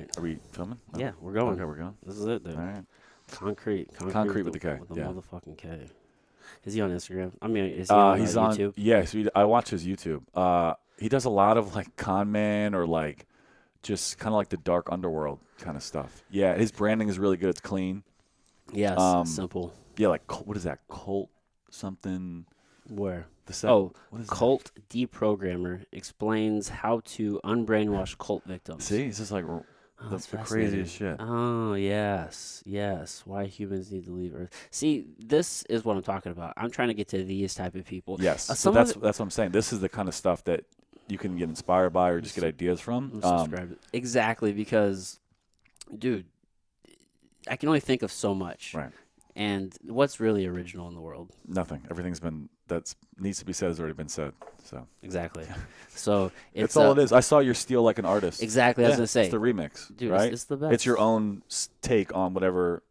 right. Are we filming? No? Yeah, we're going. Okay, we're going. This is it, dude. All right. Concrete With the K. with the Yeah. motherfucking K. Is he on Instagram? I mean, is he on He's on YouTube? Yeah, so I watch his YouTube. He does a lot of like con man or like just kind of like the dark underworld kind of stuff. Yeah, his branding is really good. It's clean. Yes, Um, simple. Yeah, like what is that? Cult something. Where? The set. Oh, What is Cult Deprogrammer explains how to unbrainwash cult that? victims. See, it's just like Oh, the that's craziest shit. Oh, yes. Why humans need to leave Earth. See, this is what I'm talking about. I'm trying to get to these type of people. Yes, so Some that's of what I'm saying. This is the kind of stuff that you can get inspired by or just get ideas from. subscribe. Exactly, because, dude, I can only think of so much. Right. And what's really original in the world? Nothing. Everything's been that needs to be said has already been said. So Exactly. So it's that's all it is. I saw your steal like an artist. Exactly. I was gonna say, it's the remix, dude, right? it's the best. It's your own take on whatever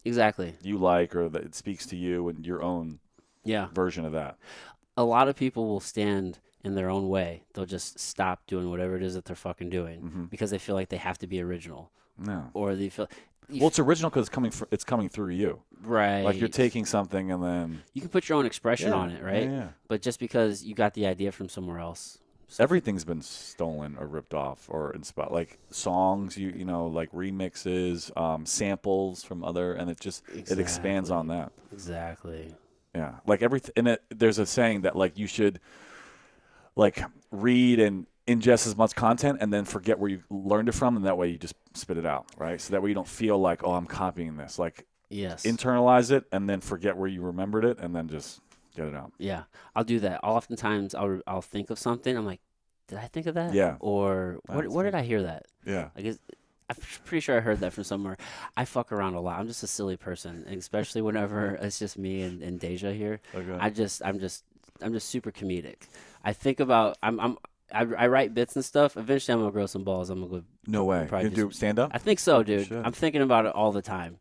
Exactly. you like or that it speaks to you and your own Yeah. version of that. A lot of people will stand in their own way. They'll just stop doing whatever it is that they're fucking doing because they feel like they have to be original, No. or they feel. Well, it's original because it's coming through you. Right. Like you're taking something and then You can put your own expression on it, right? Yeah. But just because you got the idea from somewhere else. Everything's been stolen or ripped off or inspired. Like songs, you know, like remixes, samples from other, and it just it expands on that. Exactly. Yeah, like everything. And there's a saying that like you should like read and ingest as much content and then forget where you learned it from, and that way you just spit it out, right? So that way you don't feel like, oh, I'm copying this. Like Yes. internalize it and then forget where you remembered it, and then just get it out. Yeah, I'll do that. Oftentimes, I'll think of something. I'm like, did I think of that? Yeah. Or where did I hear that? Yeah. I guess I'm pretty sure I heard that from somewhere. I fuck around a lot. I'm just a silly person, and especially whenever it's just me and Deja here. Okay. I'm just super comedic. I think about I write bits and stuff. Eventually, I'm gonna grow some balls. I'm gonna go. No way. You probably do stand up? I think so, dude. should. I'm thinking about it all the time,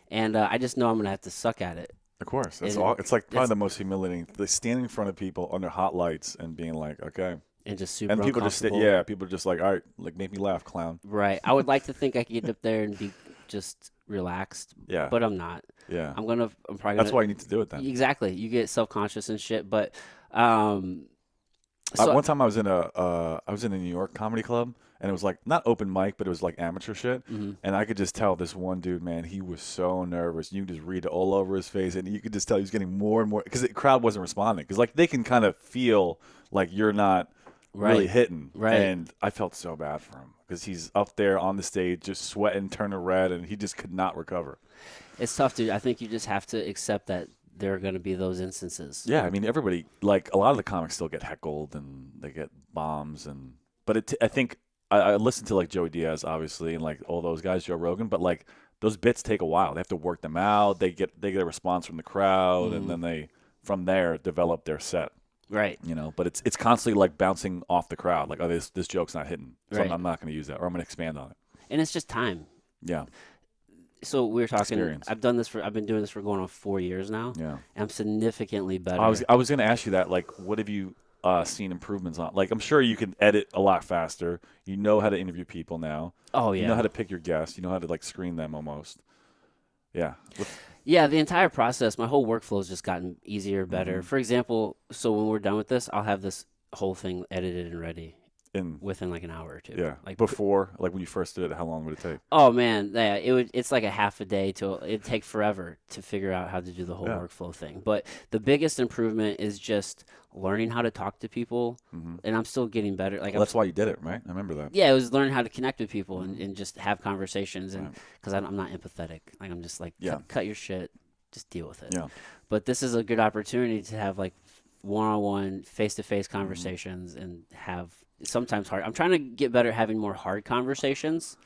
and I just know I'm gonna have to suck at it. Of course. That's And all. It's like probably it's- the most humiliating. Like standing in front of people under hot lights and being like, okay. And just super And people just uncomfortable. people are just like, all right, like make me laugh, clown. Right. I would like to think I could get up there and be just relaxed, Yeah. but I'm not. Yeah. I'm probably gonna. That's why you need to do it then. Exactly. You get self-conscious and shit, but so One time I was in a New York comedy club, and it was like not open mic, but it was like amateur shit. And I could just tell this one dude, man, he was so nervous. You could just read it all over his face, and you could just tell he was getting more and more because the crowd wasn't responding. Because like they can kind of feel like you're not really hitting. Right. And I felt so bad for him because he's up there on the stage just sweating, turning red, and he just could not recover. it's tough, dude. I think you just have to accept that there are going to be those instances. Yeah, I mean, everybody, like a lot of the comics still get heckled and they get bombs, but I think I listen to like Joey Diaz, obviously, and like all those guys, Joe Rogan, but like those bits take a while. They have to work them out. They get a response from the crowd, and then they from there develop their set. Right. You know, but it's constantly like bouncing off the crowd. Like, oh, this joke's not hitting, so Right. I'm not going to use that, or I'm going to expand on it. And it's just time. Yeah, So we were talking. Experience. I've been doing this for going on 4 years now. yeah. And I'm significantly better. I was going to ask you that. Like, what have you seen improvements on? Like, I'm sure you can edit a lot faster. You know how to interview people now. Oh yeah. You know how to pick your guests. You know how to like screen them almost. Yeah. Yeah, the entire process, my whole workflow has just gotten easier, better. Mm-hmm. For example, so when we're done with this, I'll have this whole thing edited and ready In within like an hour or two. yeah. Like Before, like when you first did it, how long would it take? Oh man, yeah, it's like a half a day it'd take forever to figure out how to do the whole Yeah. workflow thing. But the biggest improvement is just learning how to talk to people, and I'm still getting better. Like Well, that's why you did it, right? I remember that. yeah, it was learning how to connect with people and just have conversations, and because I'm not empathetic, like I'm just like Yeah. cut your shit, just deal with it. Yeah. But this is a good opportunity to have like one-on-one, face-to-face conversations and have sometimes hard. I'm trying to get better at having more hard conversations.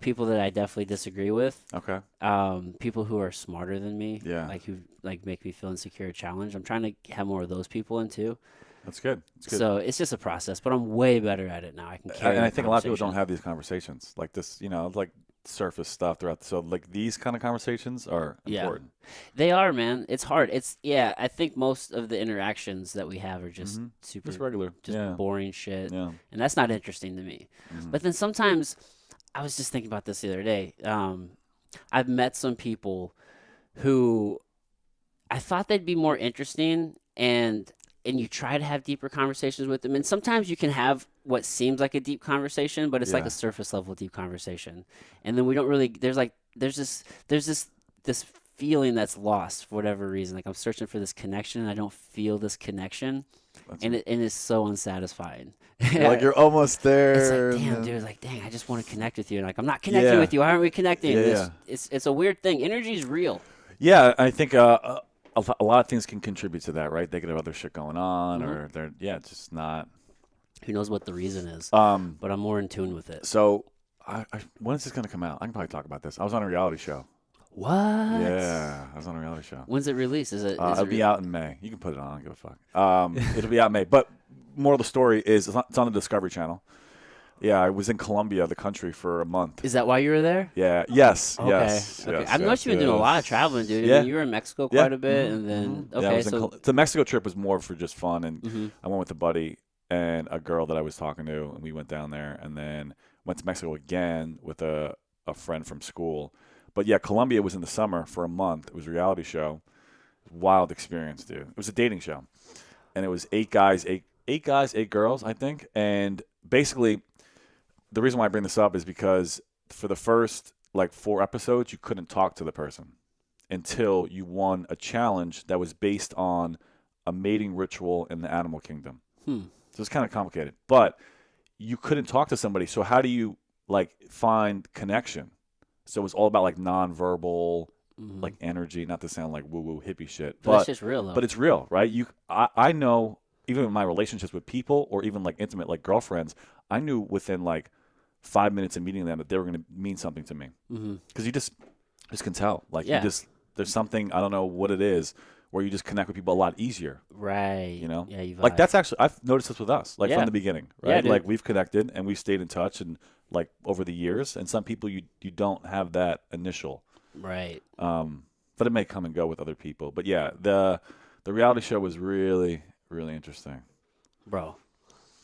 People that I definitely disagree with. Okay. People who are smarter than me. Yeah. Like who like make me feel insecure, challenged. I'm trying to have more of those people in too. That's good. It's good. So it's just a process, but I'm way better at it now. I can carry. And I the think a lot of people don't conversation. have these conversations like this. You know, like surface stuff throughout. So like these kind of conversations are important. They are, man. It's hard. I think most of the interactions that we have are just super Just regular. just Yeah. boring shit. Yeah. And that's not interesting to me. But then sometimes I was just thinking about this the other day. I've met some people who I thought they'd be more interesting, and you try to have deeper conversations with them, and sometimes you can have what seems like a deep conversation, but it's like Yeah. a surface level deep conversation, and then we don't really. There's this feeling that's lost for whatever reason. Like I'm searching for this connection, and I don't feel this connection, That's, and it's so unsatisfying. you're like you're almost It's like, there. And damn, then, dude, like, dang, I just want to connect with you. And like, I'm not connecting yeah. with you. Why aren't we connecting? Yeah. And Yeah. it's a weird thing. Energy is real. Yeah. I think a lot of things can contribute to that, right? They could have other shit going on, or they're it's just not. Who knows what the reason is? Um. But I'm more in tune with it. So, when is this gonna come out? I can probably talk about this. I was on a reality show. What? Yeah, I was on a reality show. When's it released? Is it? It'll be out in May. You can put it on. I don't give a fuck. It'll be out in May. But more of the story is it's on the Discovery Channel. Yeah, I was in Colombia, the country, for a month. Is that why you were there? Yeah. Yes. Okay. Yes. Okay. Yes, I've noticed you've been doing a lot of traveling, dude. I Yeah. mean, you were in Mexico quite a bit, Mhm, and then mhm. Yeah, I okay, was in so the Mexico trip was more for just fun, and mhm. I went with a buddy and a girl that I was talking to, and we went down there, and then went to Mexico again with a friend from school. But yeah, Colombia was in the summer for a month. It was a reality show. Wild experience, dude. It was a dating show, and it was eight guys, eight girls, I think. And basically, the reason why I bring this up is because for the first like 4 episodes, you couldn't talk to the person until you won a challenge that was based on a mating ritual in the animal kingdom. So it's kind of complicated, but you couldn't talk to somebody. So how do you like find connection? So it was all about like nonverbal, like energy. Not to sound like woo woo hippie shit, But that's just real, though. but it's real, right? I know even in my relationships with people, or even like intimate like girlfriends, I knew within like 5 minutes of meeting them that they were going to mean something to me, because you just can tell. Like Yeah. you just there's something, I don't know what it is, where you just connect with people a lot easier. Right. You know, Yeah, you like vibe. that's actually I've noticed this with us, like Yeah. from the beginning, Yeah, right? dude. Like we've connected and we've stayed in touch, and like over the years. And some people you don't have that initial, Right. but it may come and go with other people. But yeah, the reality show was really interesting. Bro.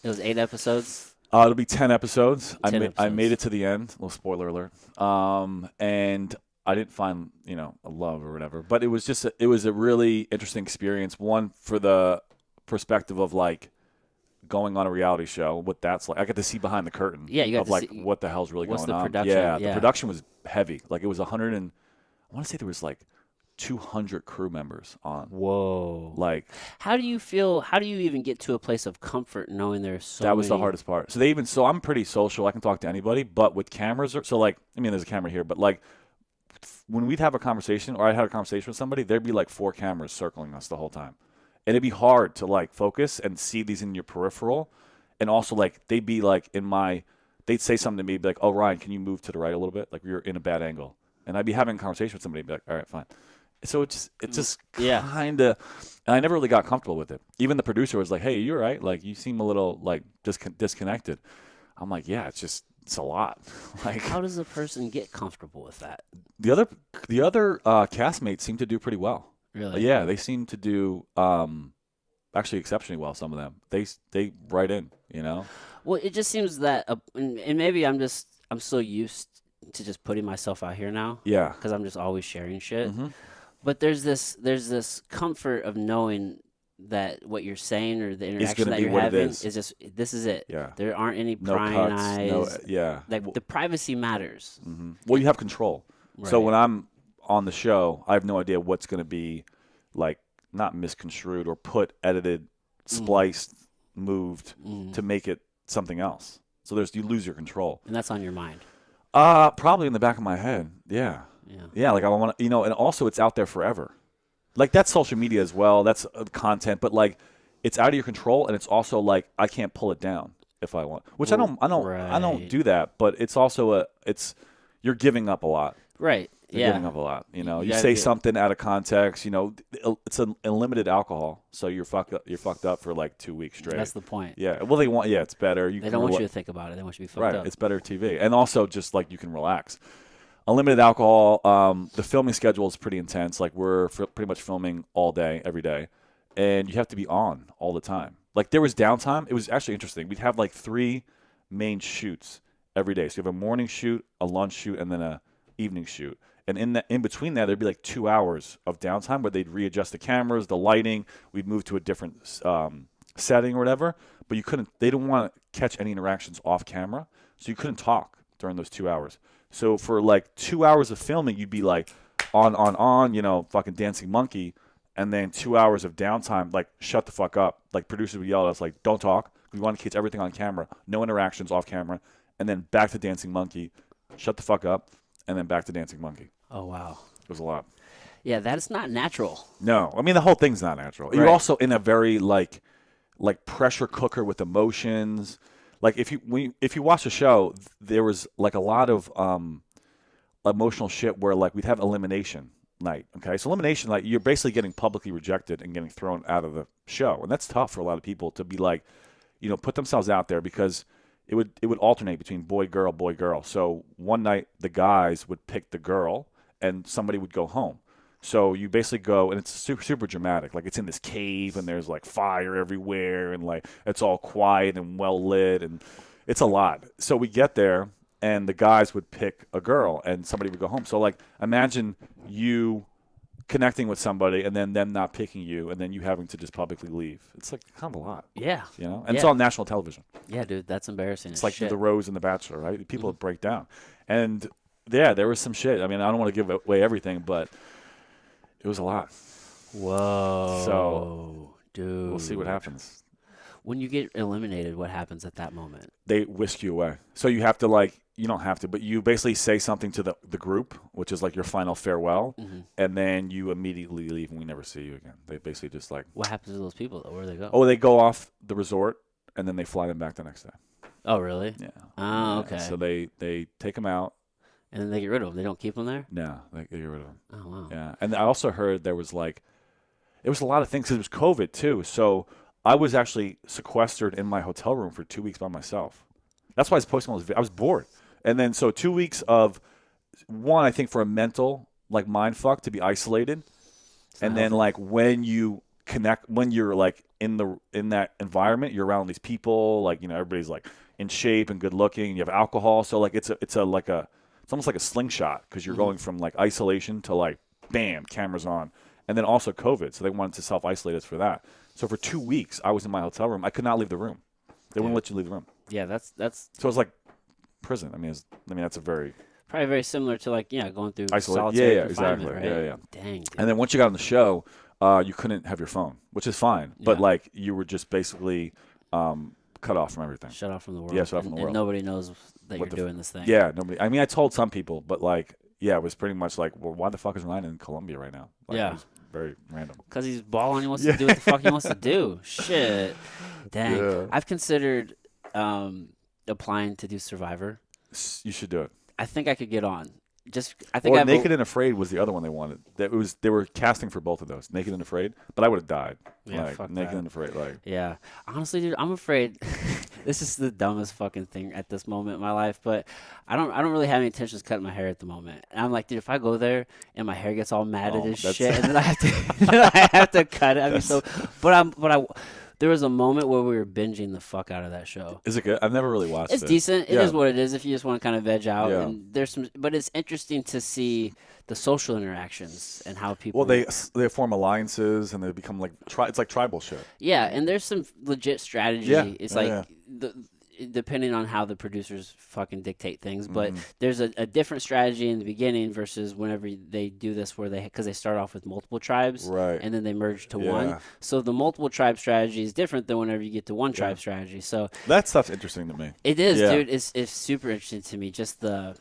It was 8 episodes. It'll be 10 episodes. 10 I made episodes. it to the end. Little spoiler alert. And I didn't find, a love or whatever, but it was just it was a really interesting experience. One, for the perspective of like going on a reality show, what that's like. I got to see behind the curtain. Yeah, you got of to like see- what the hell's really what's going the on. production, Yeah, yeah. the production was heavy. Like it was 100 and I want to say there was like 200 crew members on. Whoa. Like How do you feel? How do you even get to a place of comfort knowing there's so that was the many- hardest part. So I'm pretty social. I can talk to anybody, but with cameras, there's a camera here, but like when we'd have a conversation, or I had a conversation with somebody, there'd be like 4 cameras circling us the whole time, and it'd be hard to like focus and see these in your peripheral, and also like they'd be like they'd say something to me, be like, "Oh, Ryan, can you move to the right a little bit? Like you're in a bad angle," and I'd be having a conversation with somebody, and be like, "All right, fine." So it's just Yeah. kind of, and I never really got comfortable with it. Even the producer was like, "Hey, you're right. Like you seem a little like disconnected." I'm like, "Yeah, it's a lot." Like How does a person get comfortable with that? the other castmates seem to do pretty well. Really? Yeah, they seem to do actually exceptionally well. Some of them they write in, Well, it just seems that, and maybe I'm so used to just putting myself out here now. Yeah. Because I'm just always sharing shit. Mhm. But there's this comfort of knowing that what you're saying or the interaction gonna that be you're what it having is. just this is it. Yeah. There aren't any No prying cuts. eyes. No. Yeah. Like the privacy matters. Well, you have control. So Right. when I'm on the show, I have no idea what's going to be like not misconstrued or edited, spliced, moved to make it something else. So you lose your control. And that's on your mind. Probably in the back of my head. Yeah. Yeah. Yeah, like I want to, and also it's out there forever. Like that's social media as well. That's content, but like it's out of your control, and it's also like I can't pull it down if I want. Which I don't Right. do that, but it's also you're giving up a lot. Right. You're Yeah. giving up a lot. You You you gotta say get- something out of context. It's an unlimited alcohol, so you're fucked up. You're fucked up for like 2 weeks straight. That's the point. Yeah. Well, it's better. They don't want you to think about it. They want you to be fucked Right. up. It's better TV, and also just like you can relax. Unlimited alcohol. The filming schedule is pretty intense. Like we're pretty much filming all day, every day, and you have to be on all the time. Like there was downtime. It was actually interesting. We'd have like 3 main shoots, every day. So you have a morning shoot, a lunch shoot, and then a evening shoot. And in between that, there'd be like 2 hours of downtime where they'd readjust the cameras, the lighting. We'd move to a different setting or whatever. But you couldn't. They didn't want to catch any interactions off camera, so you couldn't talk during those 2 hours. So for like 2 hours of filming, you'd be like on, fucking dancing monkey, and then 2 hours of downtime, like shut the fuck up. Like producers would yell at us, like, don't talk. We want to catch everything on camera, no interactions off camera, and then back to dancing monkey, shut the fuck up, and then back to dancing monkey. Oh, wow. It was a lot. Yeah, that's not natural. No, I mean the whole thing's not natural. Right. You're also in a very like pressure cooker with emotions. Like if you watch the show, there was like a lot of emotional shit where like we'd have elimination night. Okay, so elimination night, you're basically getting publicly rejected and getting thrown out of the show, and that's tough for a lot of people to be like, put themselves out there because it would alternate between boy girl boy girl. So one night the guys would pick the girl and somebody would go home. So you basically go, and it's super, super dramatic. Like it's in this cave, and there's like fire everywhere, and like it's all quiet and well lit, and it's a lot. So we get there, and the guys would pick a girl, and somebody would go home. So like imagine you connecting with somebody, and then them not picking you, and then you having to just publicly leave. It's like kind of a lot. Yeah. And it's on national television. Yeah, dude, that's embarrassing. It's like shit. The Rose and The Bachelor, right? People break down, and yeah, there was some shit. I mean, I don't want to give away everything, but it was a lot. Whoa. So, dude. We'll see what happens. When you get eliminated, what happens at that moment? They whisk you away. So you have to you don't have to, but you basically say something to the group, which is like your final farewell, and then you immediately leave and we never see you again. They basically just like. What happens to those people, though? Where do they go? Oh, they go off the resort, and then they fly them back the next day. Oh, really? Yeah. Oh, okay. So they take them out. And then they get rid of them. They don't keep them there? No, they get rid of them. Oh, wow. Yeah. And I also heard there was it was a lot of things. 'Cause it was COVID, too. So I was actually sequestered in my hotel room for 2 weeks by myself. That's why I was posting all this. I was bored. And then 2 weeks of, one, I think for a mental, mind fuck to be isolated. And then, when you connect, when you're, in that environment, you're around these people, everybody's, in shape and good looking. You have alcohol. So, it's almost like a slingshot because you're going from isolation to bam, cameras on, and then also COVID. So they wanted to self-isolate us for that. So for 2 weeks, I was in my hotel room. I could not leave the room. They wouldn't let you leave the room. Yeah, that's so it's like prison. I mean, that's a very probably very similar to going through isolate. solitary Yeah, confinement, exactly. right? Yeah. Dang. Dude. And then once you got on the show, you couldn't have your phone, which is fine. But you were just basically cut off from everything. Shut off from the world. Yeah, shut off from the world. And nobody knows that you're doing this thing. Yeah, nobody. I mean, I told some people, but it was pretty much well, why the fuck is Ryan in Colombia right now? Yeah. It was very random. Because he's balling. He wants to do what the fuck he wants to do. Shit. Dang. Yeah. I've considered applying to do Survivor. You should do it. I think I could get on. I think Naked and Afraid was the other one they wanted. They were casting for both of those, Naked and Afraid, but I would have died. Yeah, fuck Naked that. and Afraid. Yeah, honestly, dude, I'm afraid. This is the dumbest fucking thing at this moment in my life, but I don't really have any intentions of cutting my hair at the moment. And I'm like, dude, if I go there and my hair gets all matted and shit, and then I have to cut it. I mean, there was a moment where we were binging the fuck out of that show. Is it good? I've never really watched it. It's decent. It is what it is if you just want to kind of veg out. Yeah. And but it's interesting to see the social interactions and how people. Well, they form alliances and they become it's like tribal shit. Yeah, and there's some legit strategy. Yeah. It's depending on how the producers fucking dictate things, but there's a different strategy in the beginning versus whenever they do this because they start off with multiple tribes, right, and then they merge to one. So the multiple tribe strategy is different than whenever you get to one tribe strategy. So that stuff's interesting to me. It is, dude. It's super interesting to me. Just the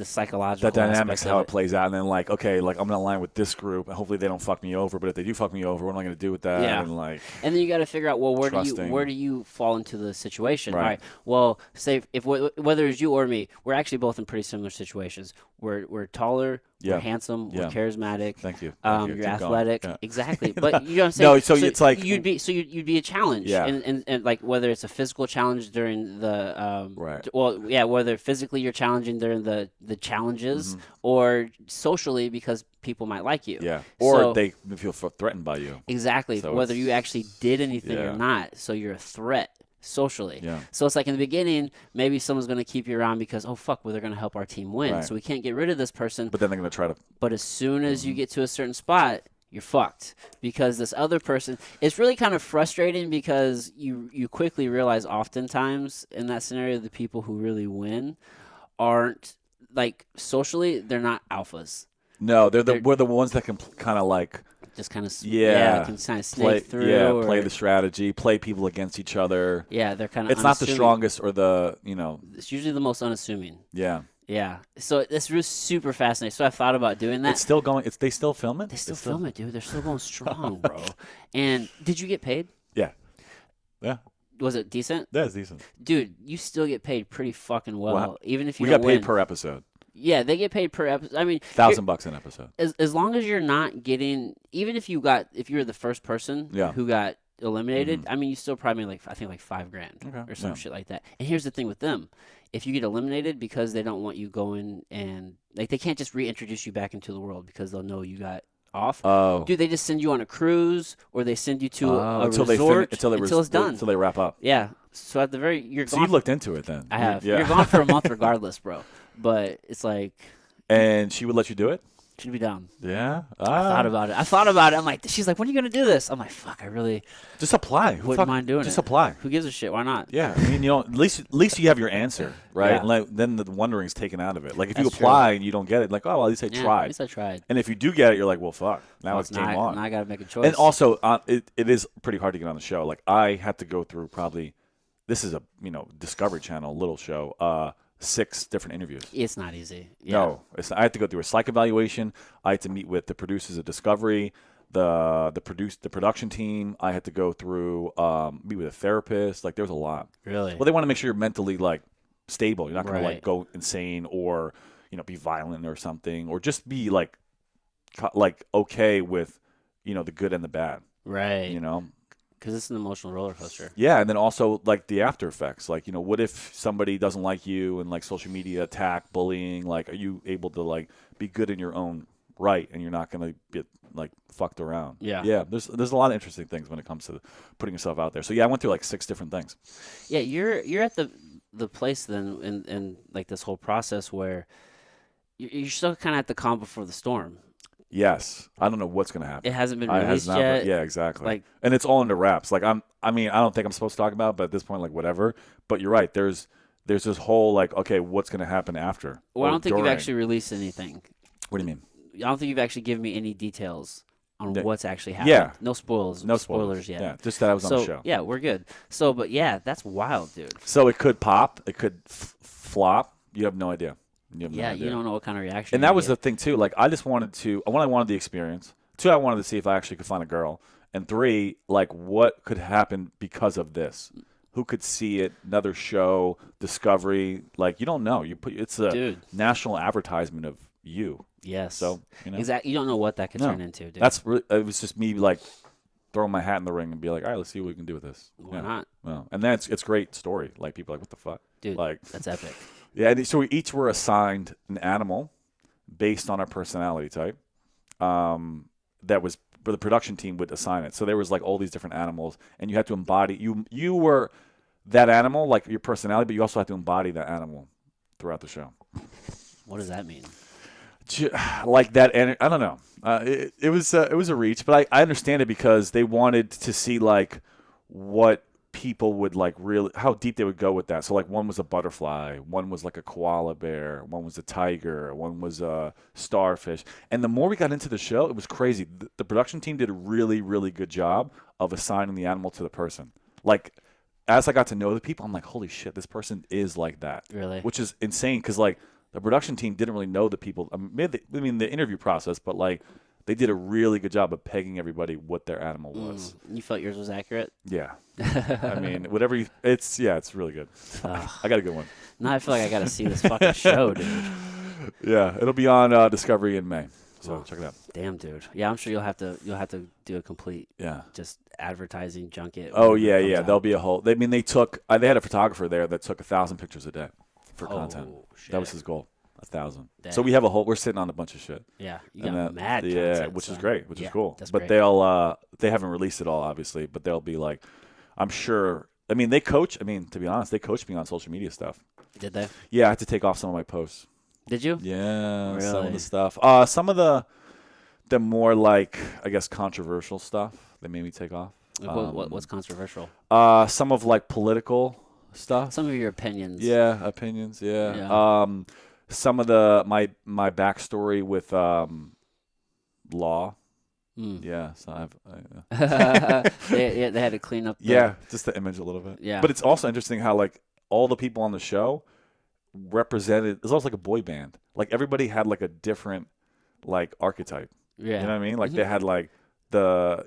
psychological dynamics, how it plays out, and then I'm gonna align with this group, and hopefully they don't fuck me over. But if they do fuck me over, what am I gonna do with that? Yeah. And then you got to figure out, well, where do you fall into the situation? Right. All right. Well, say whether it's you or me, we're actually both in pretty similar situations. We're taller. Yeah. We're handsome. We're charismatic. Thank you. You're athletic. Yeah. Exactly. But you know what I'm saying? No, so it's like you'd be a challenge. Yeah. And whether it's a physical challenge during the right. Well, yeah, whether physically you're challenging during the challenges or socially because people might like you. Yeah. Or they feel threatened by you. Exactly. So whether you actually did anything or not. So you're a threat socially. Yeah. So it's like in the beginning, maybe someone's going to keep you around because, oh, fuck, well, they're going to help our team win. Right. So we can't get rid of this person. But then they're going to try to. But as soon as you get to a certain spot, you're fucked because this other person, it's really kind of frustrating because you quickly realize oftentimes in that scenario, the people who really win aren't like socially, they're not alphas. No, we're the ones that can kind of like. Just kind of can kind of play, snake through. Play the strategy, play people against each other. Yeah, they're kind of. It's not the strongest or the It's usually the most unassuming. Yeah. Yeah. So it's really super fascinating. So I thought about doing that. It's still going. They still film it. They still film it, dude. They're still going strong, bro. And did you get paid? Yeah. Yeah. Was it decent? That's decent, dude. You still get paid pretty fucking well, even if you we don't got paid win. per episode. Yeah, they get paid per episode. I mean, $1,000 an episode. As long as you're not getting, even if you were the first person who got eliminated, I mean, you still probably made I think like $5,000 or some shit like that. And here's the thing with them: if you get eliminated because they don't want you going and like they can't just reintroduce you back into the world because they'll know you got off. Oh, dude, they just send you on a cruise or they send you to a until resort until it's done. Until they wrap up. Yeah. So at the you're so gone. you looked into it then. I have. Yeah. You're gone for a month regardless, bro. But it's like. And she would let you do it? She'd be down. Yeah. I thought about it. I'm like, she's like, when are you going to do this? I'm like, fuck, I really. Just apply. Wouldn't mind doing it. Just apply. Who gives a shit? Why not? Yeah. I mean, at least you have your answer, right? Yeah. And like, then the wondering's taken out of it. Like if you That's apply true. and you don't get it, like, oh, well, at least I tried. At least I tried. And if you do get it, you're like, well, fuck. Now it's game on. Now I got to make a choice. And also, it is pretty hard to get on the show. Like I had to go through probably, this is a Discovery Channel little show, 6 different interviews. It's not easy. Yeah. No, I had to go through a psych evaluation. I had to meet with the producers of Discovery, the production team. I had to go through meet with a therapist. Like there was a lot. Really? Well, they want to make sure you're mentally like stable. You're not going to Right. like go insane or be violent or something, or just be like okay with the good and the bad. Right. Because it's an emotional roller coaster. Yeah, and then also like the after effects. Like, what if somebody doesn't like you and like social media attack, bullying? Like, are you able to like be good in your own right and you're not going to get like fucked around? Yeah. Yeah. There's a lot of interesting things when it comes to putting yourself out there. So yeah, I went through like 6 different things. Yeah, you're at the place then in like this whole process where you're still kind of at the calm before the storm. Yes, I don't know what's going to happen. It hasn't been released yet. Yeah, exactly. Like, and it's all under wraps. Like I don't think I'm supposed to talk about it, but at this point, like whatever. But you're right. There's this whole like, okay, what's going to happen after? Well, I don't think during. you've actually released anything. What do you mean? I don't think you've actually given me any details on what's actually happening. Yeah. No spoilers. No spoilers yet. Yeah, just that I was on the show. Yeah, we're good. So, but yeah, that's wild, dude. So it could pop. It could flop. You have no idea. You don't know what kind of reaction. And that was the thing too. Like I just wanted to. One, I wanted the experience. 2, I wanted to see if I actually could find a girl. And 3, like what could happen because of this. Who could see it? Another show, Discovery. Like you don't know. It's a national advertisement of you. Yes. So exactly. You don't know what that could turn into, dude. That's really, it was just me like throwing my hat in the ring and be like, all right, let's see what we can do with this. Why not? Well, and then it's great story. Like people are like, what the fuck, dude? Like that's epic. Yeah. So we each were assigned an animal based on our personality type. That was. But the production team would assign it. So there was like all these different animals, and you had to embody. You were that animal, like your personality, but you also had to embody that animal throughout the show. What does that mean? Like that, I don't know. It was a reach, but I understand it because they wanted to see like what people would like really how deep they would go with that. So like one was a butterfly, one was like a koala bear, one was a tiger, one was a starfish. And the more we got into the show, it was crazy. The production team did a really, really good job of assigning the animal to the person. Like as I got to know the people, I'm like, holy shit, this person is like that. Really? Which is insane because like the production team didn't really know the people. I mean the interview process, but like they did a really good job of pegging everybody what their animal was. You felt yours was accurate? Yeah. I mean, whatever it's really good. I got a good one. Now I feel like I got to see this fucking show, dude. Yeah, it'll be on Discovery in May. So check it out. Damn, dude. Yeah, I'm sure you'll have to do a complete just advertising junket. Oh yeah. There'll be a whole. They had a photographer there that took 1,000 pictures a day for content. Shit. That was his goal. 1,000. Damn. So we're sitting on a bunch of shit. Yeah, you got mad content. Yeah, which is great, which is cool. That's but great. they haven't released it all, obviously, but they'll be like, I'm sure I mean, they coach. I mean, to be honest, they coach me on social media stuff. Did they? Yeah, I had to take off some of my posts. Did you? Yeah, some of Really? the stuff. Some of the more like I guess controversial stuff they made me take off. Like, what's controversial? Some of like political stuff. Some of your opinions. Yeah, opinions. Yeah. Yeah. Some of the my backstory with law. Mm. Yeah, so they had to clean up. Yeah, just the image a little bit. Yeah. But it's also interesting how like all the people on the show represented. It's almost like a boy band. Like everybody had like a different like archetype. Yeah. You know what I mean? Like they had like the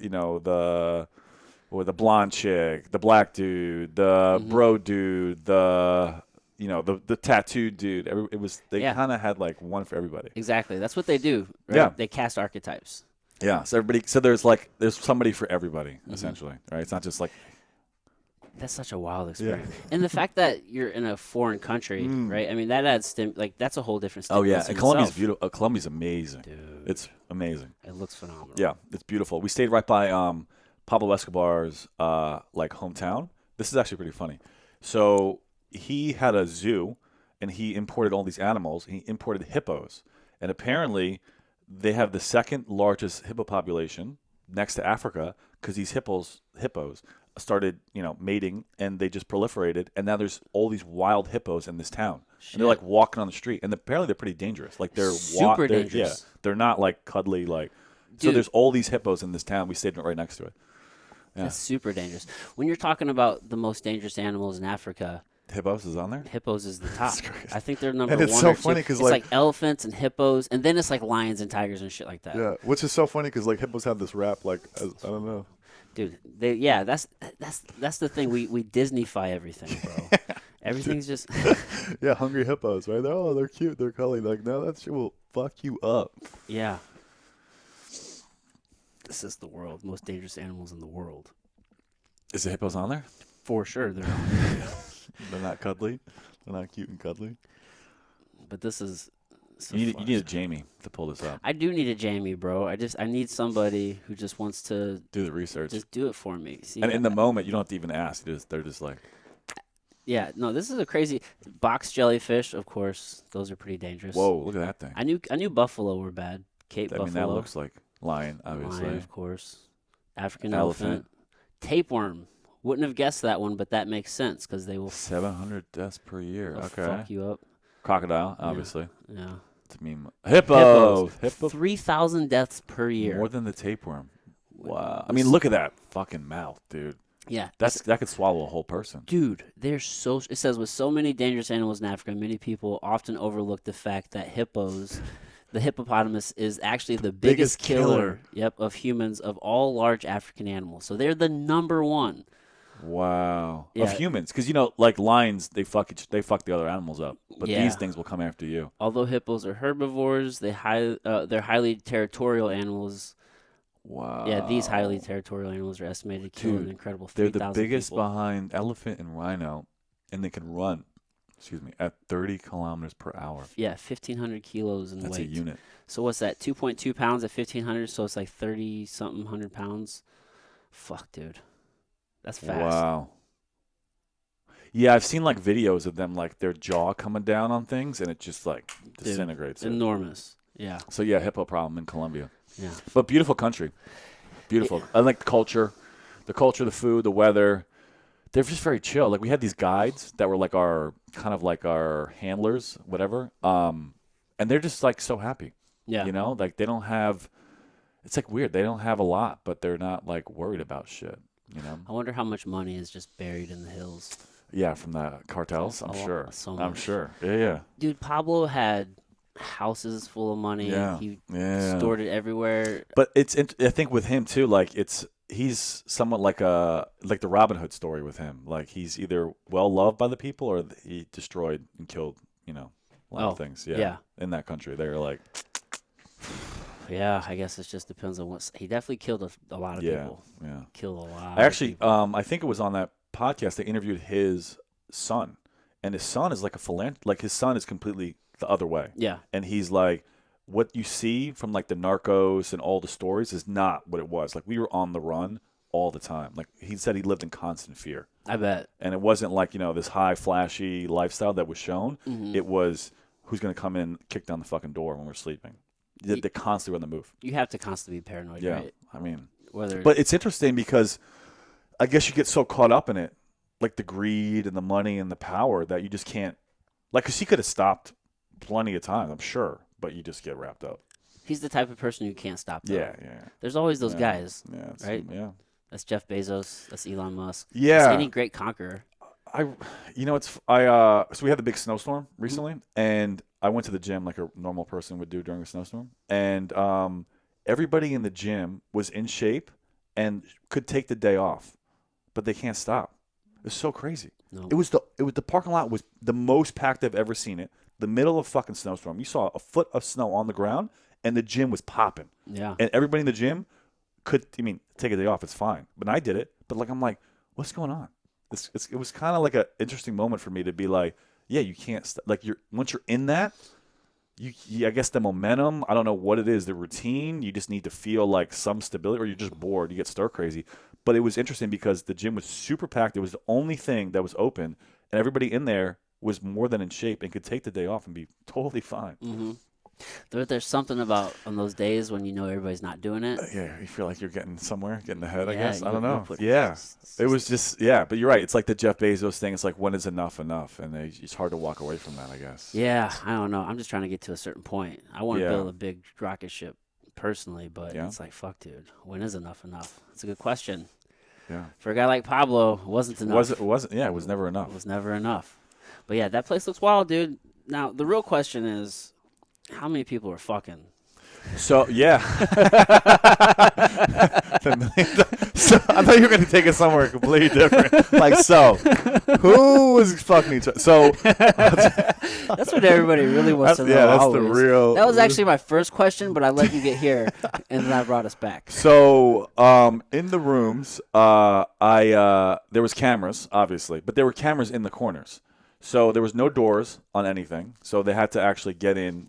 blonde chick, the black dude, the bro dude, the tattooed dude. They kind of had like one for everybody. Exactly. That's what they do. Right? Yeah. They cast archetypes. Yeah. So there's somebody for everybody essentially, right? It's not just like. That's such a wild experience, and the fact that you're in a foreign country, right? I mean, that adds that's a whole different. Oh yeah, and Colombia's itself. beautiful. Colombia's amazing. Dude, it's amazing. It looks phenomenal. Yeah, it's beautiful. We stayed right by Pablo Escobar's like hometown. This is actually pretty funny. So he had a zoo, and he imported all these animals. He imported hippos, and apparently they have the second largest hippo population next to Africa because these hippos started, mating, and they just proliferated, and now there's all these wild hippos in this town. And they're like walking on the street, and apparently they're pretty dangerous. Like they're super dangerous. Yeah, they're not like cuddly like. Dude. So there's all these hippos in this town. We stayed right next to it. Yeah. That's super dangerous. When you're talking about the most dangerous animals in Africa, hippos is on there. Hippos is the top. I think they're number And one. it's so or funny two. 'cause, it's like- elephants and hippos, and then it's like lions and tigers and shit like that. Yeah, which is so funny because like hippos have this rap like I don't know. Dude, that's the thing. We Disneyfy everything, bro. Everything's just Yeah, hungry hippos, right? They're cute, they're cuddly. Like no, that shit will fuck you up. yeah. This is the world. Most dangerous animals in the world. Is the hippos on there? For sure, they're not. They're not cuddly. They're not cute and cuddly. But this is. So You need a Jamie to pull this up. I do need a Jamie, bro. I need somebody who just wants to Do the research. just do it for me. See, And in the moment, you don't have to even ask. They're just like. yeah, no, this is a crazy box jellyfish. Of course, those are pretty dangerous. Whoa! Look at that thing. I knew buffalo were bad. Cape I buffalo. mean, that looks like lion, obviously. Lion, of course. African Elephant. elephant. Tapeworm. Wouldn't have guessed that one, but that makes sense because they will 700 deaths per year. they'll Okay. fuck you up. Crocodile, obviously. Yeah. To me, hippo. 3,000 deaths per year. More than the tapeworm. Wow. I mean, look at that fucking mouth, dude. Yeah. That could swallow a whole person. Dude, they're so. It says with so many dangerous animals in Africa, many people often overlook the fact that the hippopotamus, is actually the biggest killer. Yep, of humans of all large African animals. So they're the number one. Wow. Yeah. Of humans, because like lions, they fuck the other animals up, but Yeah. these things will come after you. Although hippos are herbivores, they're highly territorial animals. Wow. Yeah, these highly territorial animals are estimated to kill an incredible They're 3,000 the biggest people. behind elephant and rhino, and they can run. At 30 kilometers per hour. Yeah, 1,500 kilos in That's weight. a unit. So what's that? 2.2 pounds at 1,500. So it's like 30-something hundred pounds. Fuck, dude, that's fast. Wow. Yeah, I've seen like videos of them like their jaw coming down on things, and it just like disintegrates. Dude, enormous. Yeah. So yeah, hippo problem in Colombia. Yeah. But beautiful country. Beautiful. I like the culture, the food, the weather. They're just very chill. Like we had these guides that were like our handlers, whatever. And they're just like so happy. Yeah. Like they don't have. It's like weird. They don't have a lot, but they're not like worried about shit. I wonder how much money is just buried in the hills. Yeah, from the cartels. I'm sure. So I'm much. sure. Yeah. Dude, Pablo had houses full of money. Yeah. He Yeah. stored it everywhere. But I think with him too, like he's somewhat like the Robin Hood story with him. Like he's either well loved by the people or he destroyed and killed, a lot of things. Yeah. In that country, they're like, Yeah, I guess it just depends on what. He definitely killed a lot of people. Yeah. Killed a lot. I actually, of people. I think it was on that podcast they interviewed his son, and his son is like his son is completely the other way. Yeah. And he's like, what you see from like the Narcos and all the stories is not what it was. Like we were on the run all the time. Like he said, he lived in constant fear. I bet. And it wasn't like, this high, flashy lifestyle that was shown. Mm-hmm. It was who's going to come in, kick down the fucking door when we're sleeping. They're constantly on the move. You have to constantly be paranoid, right? I mean, Whether, but it's interesting because I guess you get so caught up in it, like the greed and the money and the power, that you just can't. Like, because he could have stopped plenty of times, I'm sure, but you just get wrapped up. he's the type of person who can't stop, though. Yeah. There's always those guys, Yeah, right? Yeah. That's Jeff Bezos. That's Elon Musk. Yeah. That's any great conqueror. So we had the big snowstorm recently, and I went to the gym like a normal person would do during a snowstorm, and everybody in the gym was in shape and could take the day off, but they can't stop. It's so crazy. No. It was the parking lot was the most packed I've ever seen it. The middle of fucking snowstorm. You saw a foot of snow on the ground, and the gym was popping. Yeah. And everybody in the gym could, take a day off. It's fine. But I did it. But I'm like, what's going on? It was kind of like an interesting moment for me to be like, yeah, you can't once you're in that, I guess the momentum, I don't know what it is, the routine, you just need to feel like some stability, or you're just bored, you get stir crazy. But it was interesting because the gym was super packed. It was the only thing that was open, and everybody in there was more than in shape and could take the day off and be totally fine. Mm-hmm. There's something about on those days when you know everybody's not doing it. Yeah, you feel like you're getting somewhere, getting ahead, I Yeah, guess. I don't know. put- Yeah. It was just, but you're right. It's like the Jeff Bezos thing. It's like, when is enough enough? And it's hard to walk away from that, I guess. Yeah, I don't know. I'm just trying to get to a certain point. I want to Yeah. build a big rocket ship personally, but Yeah. it's like, fuck, dude. When is enough enough? It's a good question. Yeah. For a guy like Pablo, it wasn't enough. It wasn't. Yeah, it was never enough. It was never enough. But yeah, that place looks wild, dude. Now, the real question is, how many people are fucking? So, yeah. So, I thought you were going to take it somewhere completely different. Who was fucking each other? So, That's what everybody really wants to know. yeah, that's always. the real. That was actually my first question, but I let you get here, and then I brought us back. So, in the rooms, there was cameras, obviously, but there were cameras in the corners. So there was no doors on anything. So they had to actually get in,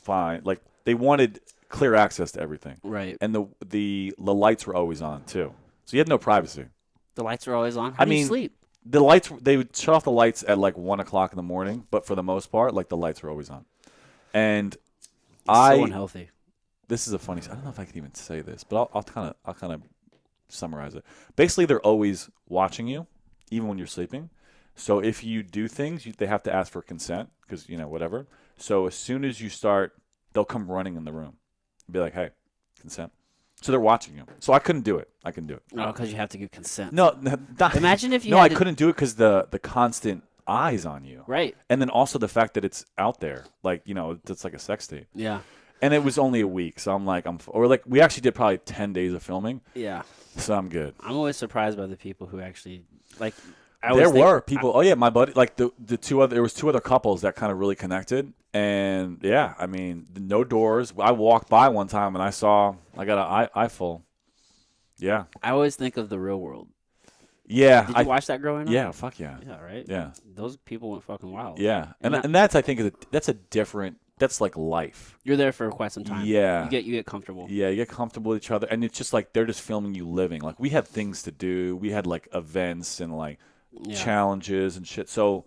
fine. Like, they wanted clear access to everything. Right. And the lights were always on too. So you had no privacy. The lights are always on. How do you sleep? The lights, they would shut off the lights at like 1 o'clock in the morning, but for the most part, like, the lights were always on. And So unhealthy. this is a funny, I don't know if I can even say this, but I'll kind of summarize it. Basically, they're always watching you, even when you're sleeping. So if you do things, they have to ask for consent because, whatever. So as soon as you start, they'll come running in the room and be like, hey, consent. So they're watching you. So I couldn't do it. I couldn't do it. No, because you have to give consent. No, Imagine if you No, had I to- couldn't do it because the constant eyes on you. Right. And then also the fact that it's out there. Like, it's like a sex tape. Yeah. And it was only a week. So I'm like, we actually did probably 10 days of filming. Yeah. So I'm good. I'm always surprised by the people who actually, like, There were people. My buddy, like there was two other couples that kind of really connected, and yeah, I mean, no doors. I walked by one time and I got an eye full. Yeah, I always think of The Real World. yeah. Did you watch that growing up? Yeah, fuck yeah. Yeah, right? Yeah, Those people went fucking wild. yeah, And and that's I think that's a different. That's like life. You're there for quite some time. Yeah. You get comfortable. Yeah, you get comfortable with each other, and it's just like they're just filming you living. Like, we had things to do. We had like events and like challenges and shit. So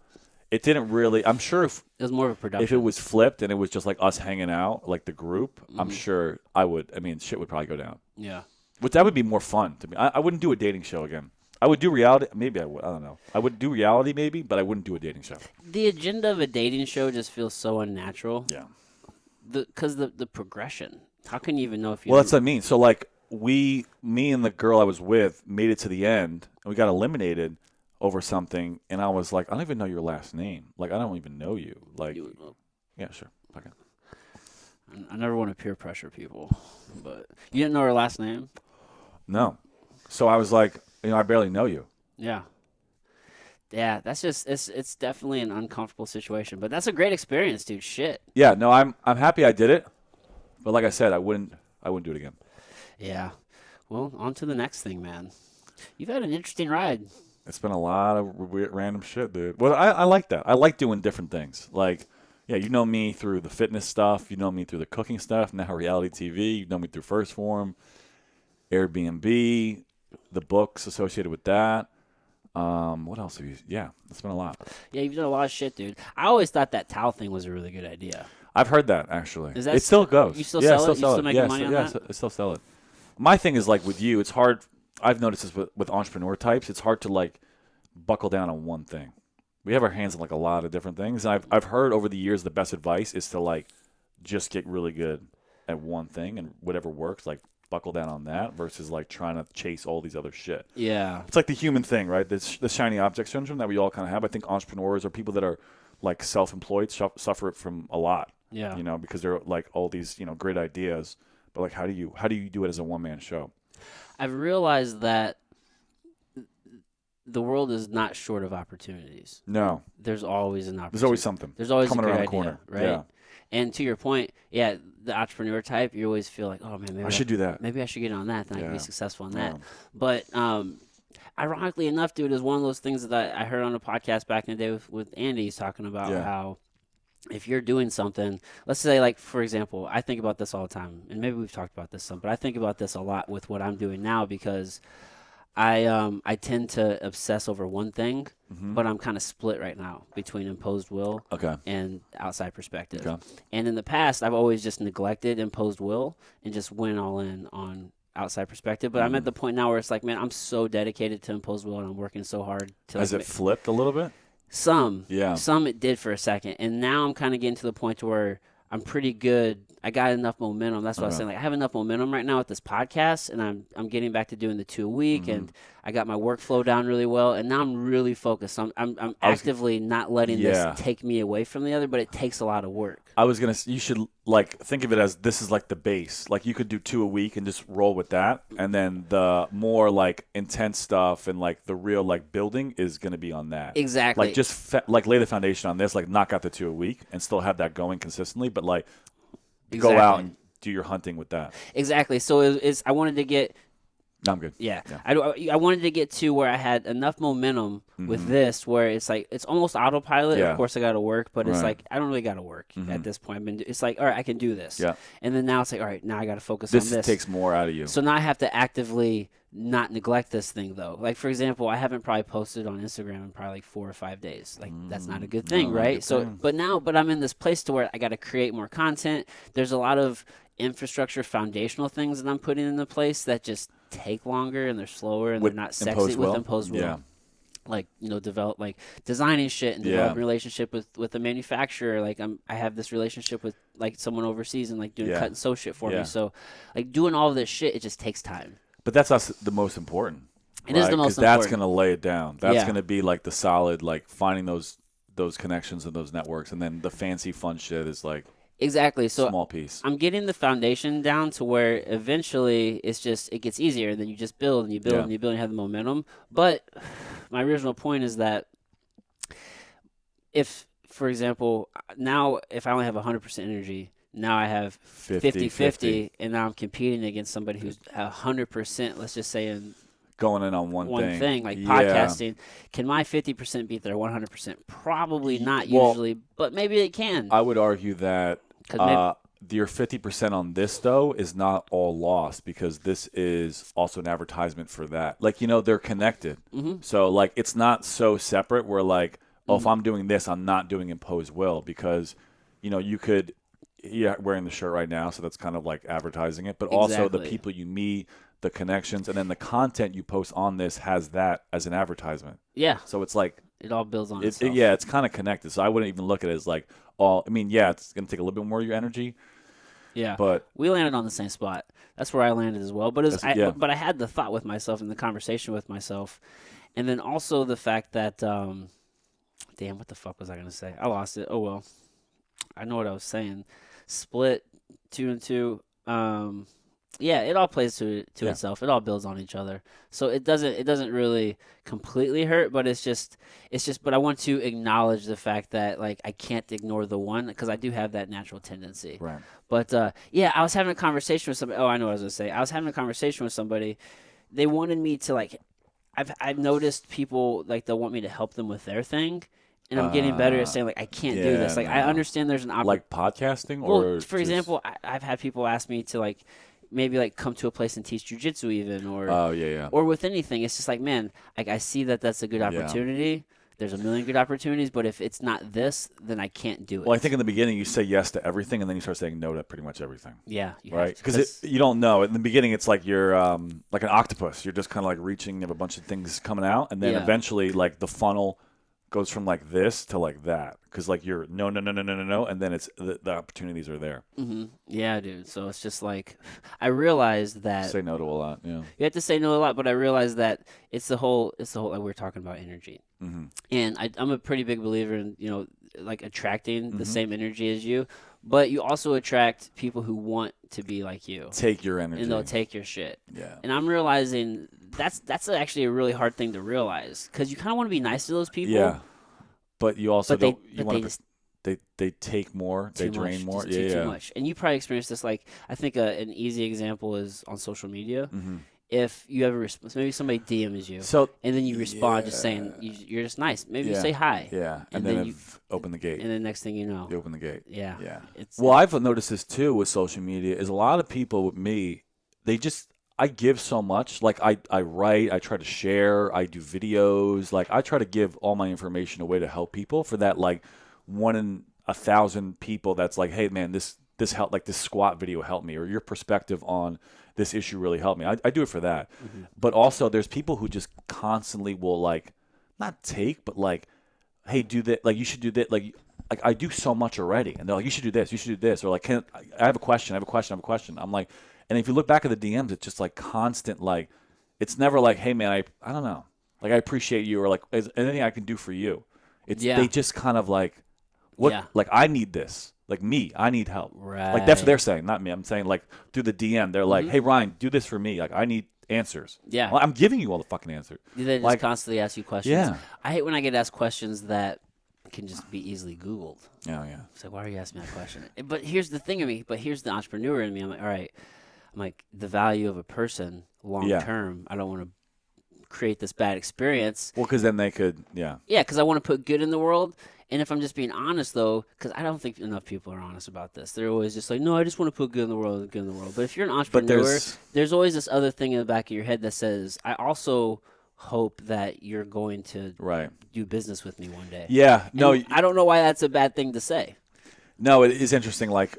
it didn't really. I'm sure if It was more of a production. if it was flipped and it was just like us hanging out, like the group, I'm sure I would. I mean, shit would probably go down. Yeah. But that would be more fun to me. I wouldn't do a dating show again. I would do reality. Maybe I would. I don't know. I would do reality maybe, but I wouldn't do a dating show. The agenda of a dating show just feels so unnatural. Yeah. Because the progression. How can you even know if you? Well, that's what I mean. So like me and the girl I was with made it to the end, and we got eliminated over something, and I was like, I don't even know your last name. Like, I don't even know you. Like, yeah, sure. Okay. I never want to peer pressure people, but you didn't know her last name. No. So I was like, I barely know you. Yeah. Yeah, that's just it's definitely an uncomfortable situation, but that's a great experience, dude. Shit. Yeah, no, I'm happy I did it, but like I said, I wouldn't do it again. Yeah. Well, on to the next thing, man. You've had an interesting ride. It's been a lot of weird, random shit, dude. Well, I like that. I like doing different things. Like, yeah, you know me through the fitness stuff. You know me through the cooking stuff. Now reality TV. You know me through First Form, Airbnb. the books associated with that. What else have you? Yeah, it's been a lot. Yeah, you've done a lot of shit, dude. I always thought that towel thing was a really good idea. I've heard that actually. Is that It still goes. You still yeah, sell still it? You sell still it. making Yeah, money on yeah, that? I still sell it. My thing is like with you, it's hard. I've noticed this with entrepreneur types. It's hard to like buckle down on one thing. We have our hands in like a lot of different things, and I've heard over the years the best advice is to like just get really good at one thing and whatever works, like buckle down on that versus like trying to chase all these other shit. Yeah. It's like the human thing, right? This the shiny object syndrome that we all kind of have. I think entrepreneurs or people that are like self-employed suffer it from a lot. Yeah. Because they're like all these great ideas, but like how do you do it as a one-man show? I've realized that the world is not short of opportunities. No, There's always an opportunity. there's always something. There's always coming a good around idea, the corner, right? Yeah. And to your point, yeah, the entrepreneur type, you always feel like, oh man, maybe I should do that. Maybe I should get on that, then I can be Yeah. successful in Yeah. that. But ironically enough, dude, is one of those things that I heard on a podcast back in the day with Andy. He's talking about Yeah. how if you're doing something, let's say, like, for example, I think about this all the time, and maybe we've talked about this some, but I think about this a lot with what I'm doing now because I tend to obsess over one thing, but I'm kind of split right now between imposed will Okay. and outside perspective. Okay. And in the past, I've always just neglected imposed will and just went all in on outside perspective. But I'm at the point now where it's like, man, I'm so dedicated to imposed will and I'm working so hard to. Has like, it flipped a little bit? some it did for a second, and now I'm kind of getting to the point to where I'm pretty good. I got enough momentum. That's what I was saying. Like, I have enough momentum right now with this podcast, and I'm getting back to doing the 2 a week, and I got my workflow down really well, and now I'm really focused. I'm actively not letting this take me away from the other, but it takes a lot of work. I was gonna. You should like think of it as this is like the base. Like you could do 2 a week and just roll with that, and then the more like intense stuff and like the real like building is gonna be on that. Exactly. Like just like lay the foundation on this. Like knock out the 2 a week and still have that going consistently, but like go out and do your hunting with that. Exactly. So I wanted to get. No, I'm good. Yeah. I wanted to get to where I had enough momentum with this where it's like it's almost autopilot. Yeah. Of course I got to work, but it's Right. like I don't really got to work at this point. It's like, all right, I can do this. Yeah. And then now it's like, all right, now I got to focus This on this. takes more out of you. So now I have to actively not neglect this thing though. Like, for example, I haven't probably posted on Instagram in probably like 4 or 5 days. Like that's not a good thing, not a right? good So thing. but I'm in this place to where I got to create more content. There's a lot of infrastructure foundational things that I'm putting into place that just take longer and they're slower and With they're not sexy imposed with will? imposed will. Yeah. Like, develop like designing shit and Yeah. developing a relationship with the manufacturer. Like I have this relationship with like someone overseas and like doing Yeah. cut and sew shit for Yeah. me. So like doing all of this shit, it just takes time. But that's us the most important. It is the most 'Cause that's important. going to lay it down. That's Yeah. going to be like the solid, like finding those connections and those networks, and then the fancy fun shit is like Exactly. So small piece. I'm getting the foundation down to where eventually it gets easier, and then you just build and you build Yeah. and you build and you have the momentum. But my original point is that if, for example, now if I only have 100% energy, now I have 50-50, and now I'm competing against somebody who's 100%, let's just say in Going in on one thing. like Yeah. podcasting. Can my 50% beat their 100%? Probably not Well, usually, but maybe it can. I would argue that 'Cause your 50% on this though is not all lost because this is also an advertisement for that. Like they're connected. Mm-hmm. So like it's not so separate. Where like, oh, if I'm doing this, I'm not doing imposed will because you could. Yeah, wearing the shirt right now, so that's kind of like advertising it. But also the Exactly. people you meet, the connections, and then the content you post on this has that as an advertisement. Yeah, So it's like, it all builds on it, itself. yeah, it's kind of connected. So I wouldn't even look at it as like, it's going to take a little bit more of your energy, Yeah, but we landed on the same spot. That's where I landed as well. But but I had the thought with myself and the conversation with myself, and then also the fact that, damn, what the fuck was I gonna say? I lost it. Oh well, I know what I was saying. Split 2 and 2. Yeah, it all plays to Yeah. itself. It all builds on each other. So it doesn't really completely hurt, but it's just. But I want to acknowledge the fact that like I can't ignore the one because I do have that natural tendency. right. But yeah, I was having a conversation with somebody. Oh, I know what I was gonna say. I was having a conversation with somebody. They wanted me to like. I've noticed people like they'll want me to help them with their thing, and I'm getting better at saying like I can't do this. Like I no. understand there's an opportunity. Like podcasting, Well, or for just- example, I've had people ask me to like maybe like come to a place and teach jujitsu even, or Oh yeah. or with anything. It's just like, man, like I see that that's a good opportunity. There's a million good opportunities, but if it's not this, then I can't do it. Well, I think in the beginning you say yes to everything, and then you start saying no to pretty much everything. Yeah, Right? Because you don't know. In the beginning, it's like you're like an octopus. You're just kind of like reaching, you have a bunch of things coming out, and then eventually, like the funnel goes from like this to like that. Because like you're no, and then it's the opportunities are there. Mm-hmm. Yeah, dude. So it's just like I realized that Say no to a lot. Yeah. you have to say no a lot, but I realized that it's the whole like we're talking about energy, and I'm a pretty big believer in like attracting the same energy as you, but you also attract people who want to be like you. Take your energy. And they'll take your shit. Yeah. And I'm realizing that's actually a really hard thing to realize because you kind of want to be nice to those people. Yeah. But you also But they take more, they drain much, more. Too much. And you probably experienced this. Like I think an easy example is on social media. If you ever maybe somebody DMs you, and then you respond just saying you're just nice. Maybe you say hi. Yeah. And then you open the gate. And then next thing you know, you open the gate. Yeah. Yeah. Well, I've noticed this too with social media. Is a lot of people with me, I give so much. Like I write, I try to share, I do videos. Like I try to give all my information away to help people. For that, like 1 in 1,000 people, that's like, hey man, this helped. Like this squat video helped me, or your perspective on this issue really helped me. I do it for that. But also, there's people who just constantly will like not take, but like, hey, do that. Like you should do that. Like I do so much already, and they're like, you should do this. You should do this. Or like, I have a question. I'm like. And if you look back at the DMs, it's just like constant, like, it's never like, hey, man, I don't know. Like, I appreciate you, or like, is there anything I can do for you? They just kind of like, like, I need this. Like, I need help. Right. Like, that's what they're saying, not me. I'm saying, like, through the DM, they're like, hey, Ryan, do this for me. Like, I need answers. Yeah. Well, I'm giving you all the fucking answers. They just constantly ask you questions. Yeah. I hate when I get asked questions that can just be easily Googled. Oh, yeah. It's like, why are you asking me that question? But here's the thing of me, here's the entrepreneur in me. I'm like, all right. I'm like, the value of a person long term, I don't want to create this bad experience. Well, because then they could, Yeah, because I want to put good in the world. And if I'm just being honest, though, because I don't think enough people are honest about this. They're always just like, no, I just want to put good in the world, good in the world. But if you're an entrepreneur, there's always this other thing in the back of your head that says, I hope that you're going to do business with me one day. Yeah. No. And I don't know why that's a bad thing to say. No, it is interesting, like,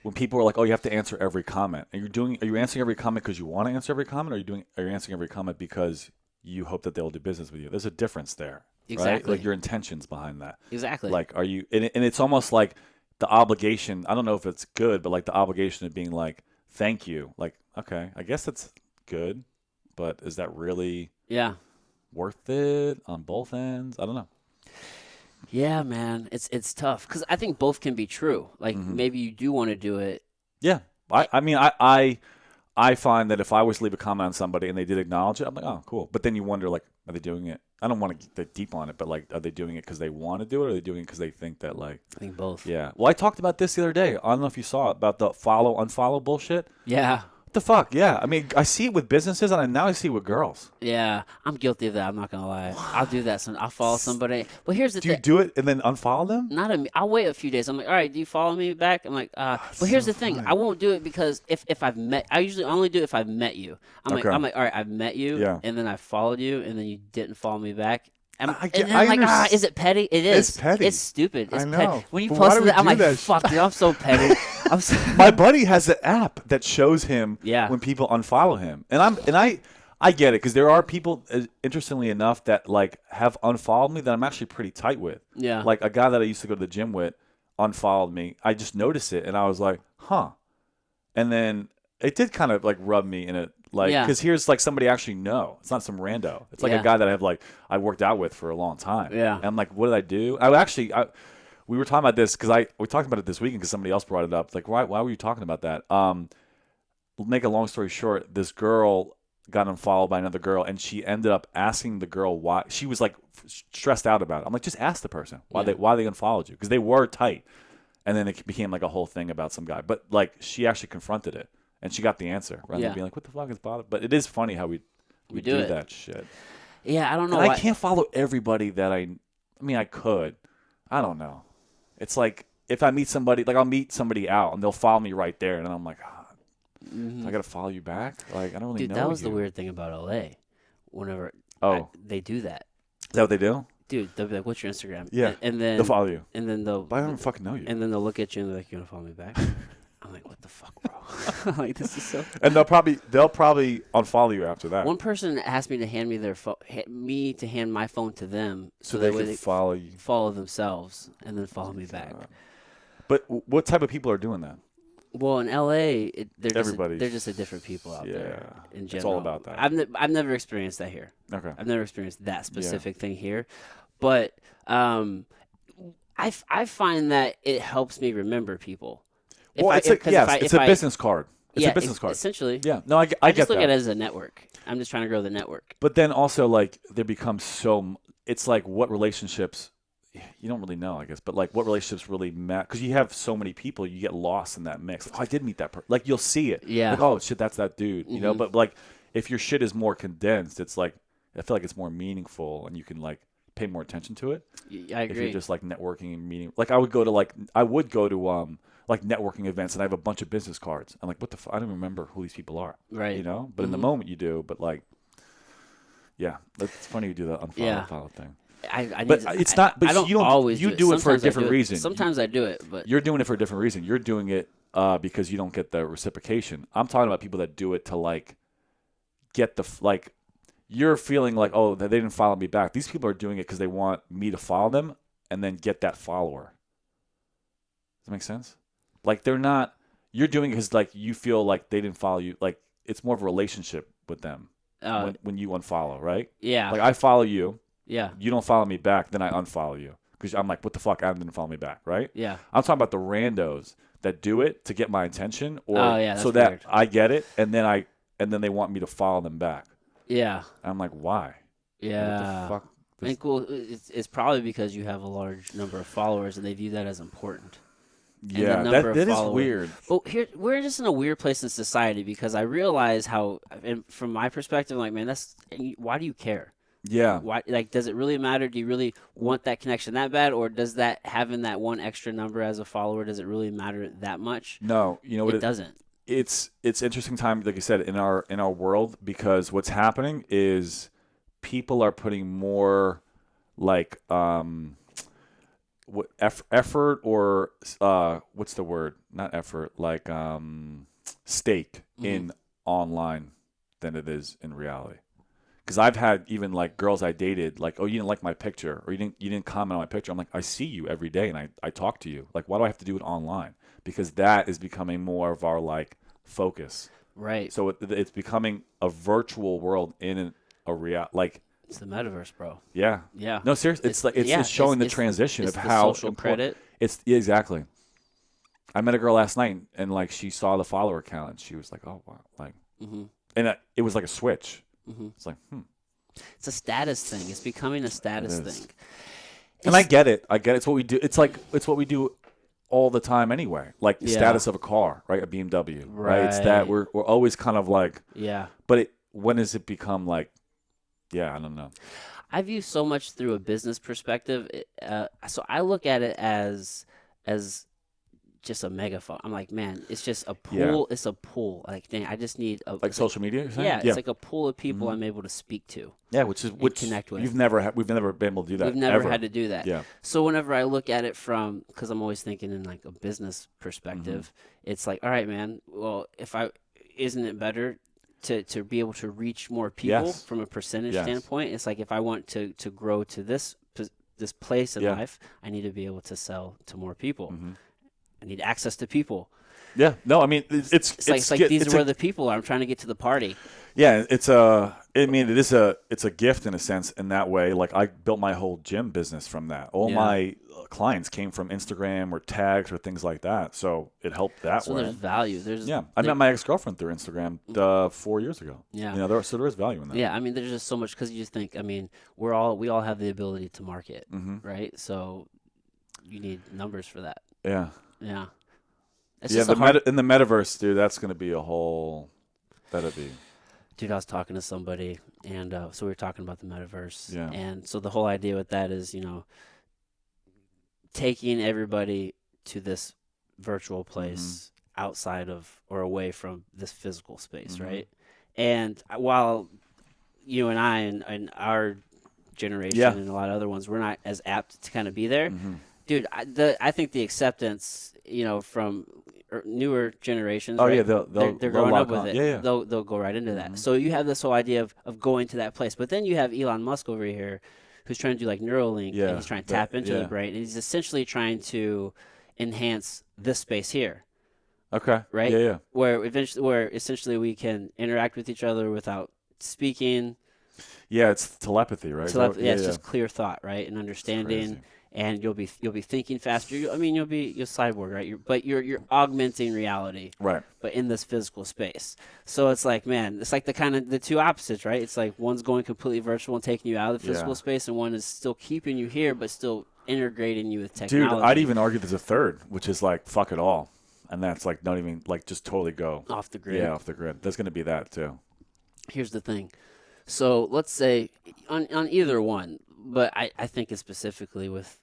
when people are like, "Oh, you have to answer every comment," are you answering every comment because you want to answer every comment, or are you answering every comment because you hope that they'll do business with you? There's a difference there, exactly. Right? Like your intentions behind that. Exactly. Like, are you? And it's almost like the obligation. I don't know if it's good, but like the obligation of being like, "Thank you." Like, okay, I guess that's good, but is that really worth it on both ends? I don't know. Yeah, man, it's tough because I think both can be true. Like maybe you do want to do it. Yeah, I mean, I find that if I was to leave a comment on somebody and they did acknowledge it, I'm like, oh, cool. But then you wonder, like, are they doing it? I don't want to get deep on it, but like, are they doing it because they want to do it, or are they doing it because they think that, like? I think both. Yeah. Well, I talked about this the other day. I don't know if you saw it, about the unfollow bullshit. Yeah. What the fuck? Yeah. I mean, I see it with businesses, and now I see it with girls. Yeah, I'm guilty of that. I'm not gonna lie. I'll do that. I'll follow somebody. Well, here's the thing. Do you do it and then unfollow them? Not a. I'll wait a few days. I'm like, all right, do you follow me back? I'm like, but here's the thing. I won't do it because if I've met, I usually only do it if I've met you. I'm like, all right, I've met you, and then I followed you, and then you didn't follow me back. And then I'm like, is it petty? It is. It's petty. It's stupid. It's I know. petty. When you But posted why do that, I'm we like, do that? fuck, dude, I'm so petty. My buddy has an app that shows him Yeah. when people unfollow him, and I get it, because there are people, interestingly enough, that like have unfollowed me that I'm actually pretty tight with. Yeah. Like a guy that I used to go to the gym with unfollowed me. I just noticed it, and I was like, huh. And then it did kind of like rub me in it. Like, because here's like somebody I actually know. It's not some rando. It's like a guy that I worked out with for a long time. Yeah. And I'm like, what did I do? We were talking about this because we talked about it this weekend because somebody else brought it up. It's like, why were you talking about that? Make a long story short, this girl got unfollowed by another girl, and she ended up asking the girl why. She was like stressed out about it. I'm like, just ask the person why they unfollowed you, because they were tight. And then it became like a whole thing about some guy. But like, she actually confronted it. And she got the answer, rather than being like, "What the fuck is bothering?" But it is funny how we do that shit. Yeah, I don't know. And I can't follow everybody that I mean, I could. I don't know. It's like if I meet somebody, like I'll meet somebody out, and they'll follow me right there, and I'm like, Mhm. I got to follow you back. Like, I don't really Dude, know that was you. the weird thing about LA. Whenever Oh, they do that, is that what they do? dude, they'll be like, "What's your Instagram?" Yeah. And then They'll follow you. and then they'll But I don't fucking know you. and then they'll look at you and they're like, "You want to follow me back?" I'm like, "What the fuck, bro?" Like, this is so. And they'll probably unfollow you after that. One person asked me to hand me their hand my phone to them so that they way can follow you. follow themselves and then follow me back. But what type of people are doing that? Well, in LA, Everybody's- they're just a different people out there in general. It's all about that. I've never experienced that here. Okay. I've never experienced that specific thing here, but I find that it helps me remember people. Well, it's a business card. It's a business card. Essentially. Yeah. No, I get just look that. at it as a network. I'm just trying to grow the network. But then also, like, there becomes it's like what relationships, you don't really know, I guess, but like what relationships really matter. Because you have so many people, you get lost in that mix. Like, oh, I did meet that person. Like, you'll see it. Yeah. Like, oh, shit, that's that dude. You know, Mhm. but like, if your shit is more condensed, it's like, I feel like it's more meaningful and you can like pay more attention to it. I If agree. you're just like networking and meeting. Like, I would go to like networking events and I have a bunch of business cards. I'm like, what the fuck? I don't remember who these people are. Right. You know? But in the Mhm. moment you do. But like, yeah, it's funny you do the unfollow follow thing. But it's not. But I don't you don't always you do it for a Sometimes I different do it. reason. Sometimes I do it, but You're doing it for a different reason. You're doing it because you don't get the reciprocation. I'm talking about people that do it to like get like. You're feeling like, oh, they didn't follow me back. These people are doing it because they want me to follow them and then get that follower. Does that make sense? Like, they're not. You're doing it because like you feel like they didn't follow you. Like, it's more of a relationship with them when you unfollow, right? yeah, Like, I follow you. yeah, You don't follow me back, then I unfollow you. Because I'm like, what the fuck? Adam didn't follow me back, right? yeah. I'm talking about the randos that do it to get my attention, or That's so that weird. I get it, and then they want me to follow them back. Yeah, I'm like, why? yeah. What the fuck? I think it's probably because you have a large number of followers and they view that as important. Yeah, the number that of is followers. weird. But here we're just in a weird place in society because I realize how, and from my perspective, I'm like, man, why do you care? Yeah. Why, like, does it really matter? Do you really want that connection that bad, or does that having that one extra number as a follower, does it really matter that much? No, you know what? It doesn't. It's interesting time, like you said, in our world, because what's happening is people are putting more like effort or what's the word? Not effort, like stake in online than it is in reality. Because I've had even like girls I dated, like, oh, you didn't like my picture, or you didn't comment on my picture. I'm like, I see you every day, and I talk to you. Like, why do I have to do it online? Because that is becoming more of our like focus. Right. So it's becoming a virtual world in a real, like, It's the metaverse, bro. yeah. Yeah. No, seriously, it's showing the transition it's of the how social important. credit. Exactly. I met a girl last night, and like she saw the follower count, and she was like, "Oh wow!" Like, and it was like a switch. It's like, It's a status thing. It's becoming a status It is. thing. And I get it. It's what we do. It's what we do all the time anyway. Like the status of a car, right? A BMW, right? It's that we're always kind of like, Yeah. but when does it become like, yeah, I don't know. I view so much through a business perspective. So I look at it as just a megaphone. I'm like, man, it's just a pool. Yeah. It's a pool. Like, dang, I just need Like social media, you're saying? yeah, it's like a pool of people I'm able to speak to. Yeah, which connect with. we've never been able to do that. We've never ever. had to do that. Yeah. So whenever I look at it from, because I'm always thinking in like a business perspective, it's like, all right, man. Well, isn't it better to be able to reach more people Yes. from a percentage Yes. standpoint? It's like if I want to grow to this place in Yeah. life, I need to be able to sell to more people. I need access to people. Yeah. No, I mean it's like these are the people I'm trying to get to the party. Yeah, it's a gift in a sense in that way. Like I built my whole gym business from that. All my clients came from Instagram or tags or things like that. So it helped that So way. there's value. I met my ex-girlfriend through Instagram 4 years ago. Yeah. You know, there is value in that. Yeah, I mean, there's just so much because you just think. I mean, we all have the ability to market, right? So you need numbers for that. Yeah. Yeah. It's Yeah, just in the metaverse, dude, that's going to be that'll be. Dude, I was talking to somebody, and so we were talking about the metaverse. Yeah. And so the whole idea with that is, taking everybody to this virtual place. outside of or away from this physical space, Mhm. right? And while you and I and our generation Yeah. and a lot of other ones, we're not as apt to kind of be there. Mm-hmm. Dude, I think the acceptance, from newer generations, Oh right? yeah, They're they'll growing up lock with on. it. Yeah, yeah. They'll go right into that. Mhm. So you have this whole idea of going to that place, but then you have Elon Musk over here, who's trying to do like Neuralink, and Yeah. he's trying to tap into the Yeah. brain, and he's essentially trying to enhance this space here, Okay. right? Yeah, yeah. Where essentially we can interact with each other without speaking. Yeah, it's telepathy, right? Is that what- Yeah, it's yeah. just clear thought, right, and It's understanding, crazy. and you'll be thinking faster. You'll be cyborg, right? But you're augmenting reality, Right. but in this physical space. So it's like, man, it's like the two opposites, right? It's like one's going completely virtual and taking you out of the physical Yeah. space, and one is still keeping you here, but still integrating you with Dude, technology. I'd even argue there's a third, which is like fuck it all, and that's like not even like just totally go. off the grid. Yeah, off the grid. There's gonna be that too. Here's the thing. So let's say on either one, but I think it's specifically with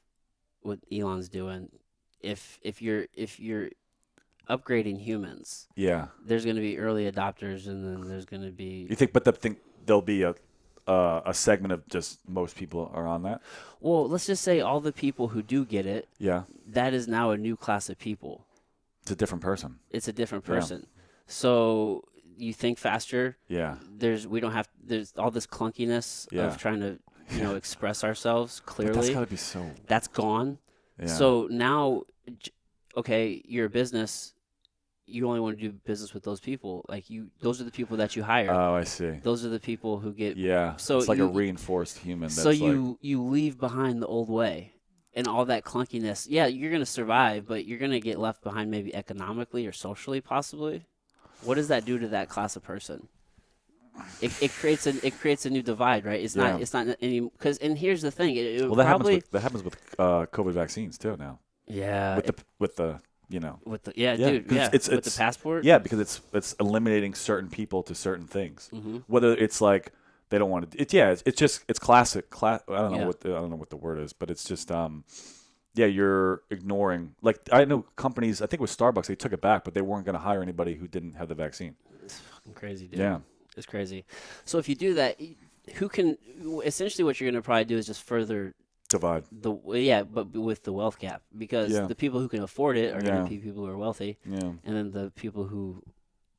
what Elon's doing. If you're upgrading humans, Yeah. there's going to be early adopters, and then there's going to be You think, there'll be a segment of just most people are on that. well, let's just say all the people who do get it, Yeah. that is now a new class of people. It's a different person. It's a different Yeah. person. So you think faster. Yeah. There's all this clunkiness Yeah. of trying to express ourselves But clearly. that's gotta be so. That's gone. Yeah. So now, okay, you're a business. You only want to do business with those people. Those are the people that you hire. Oh, I see. Those are the people who get. Yeah. So it's like you- a reinforced human. So That's like, you leave behind the old way and all that clunkiness. Yeah, you're gonna survive, but you're gonna get left behind maybe economically or socially, possibly. What does that do to that class of person? It creates a new divide, right? It's Yeah. not any because and here's the thing. It well, that probably happens with COVID vaccines too now. yeah With the with the Yeah, dude 'cause yeah it's- with it's- the passport. yeah, because it's eliminating certain people to certain things. Mhm. Whether it's like they don't want to. It's classic. I don't know Yeah. I don't know what the word is, but it's just you're ignoring. Like I know companies. I think with Starbucks, they took it back, but they weren't going to hire anybody who didn't have the vaccine. It's fucking crazy, dude. Yeah. It's crazy. So if you do that, who can essentially what you're gonna probably do is just further Divide. but with the wealth gap because Yeah. the people who can afford it are Yeah. going to be people who are wealthy, Yeah. and then the people who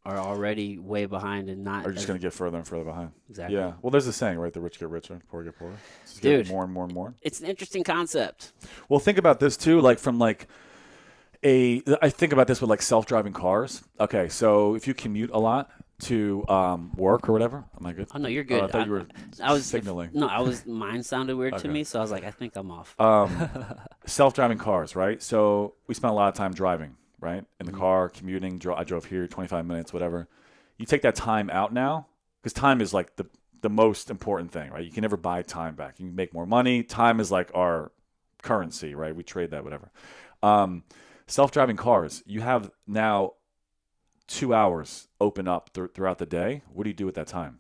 are already way behind and not Are just as- going to get further and further behind. exactly. Yeah. Well, there's a saying, right? The rich get richer, the poor get poorer. It's just Dude. getting more and more and more. It's an interesting concept. Well, think about this too, like from like I think about this with like self-driving cars. Okay, so if you commute a lot to work or whatever, am I good? Oh no, you're good. I thought you were I was signaling. mine sounded weird to Okay. me, so I was like, I think I'm off. Self-driving cars, right? So we spent a lot of time driving, right? In the Mhm. car, commuting. I drove here 25 minutes, whatever. You take that time out now, because time is like the most important thing, right? You can never buy time back. You can make more money. Time is like our currency, right? We trade that, whatever. Self-driving cars, you have now 2 hours open up throughout the day. What do you do with that time?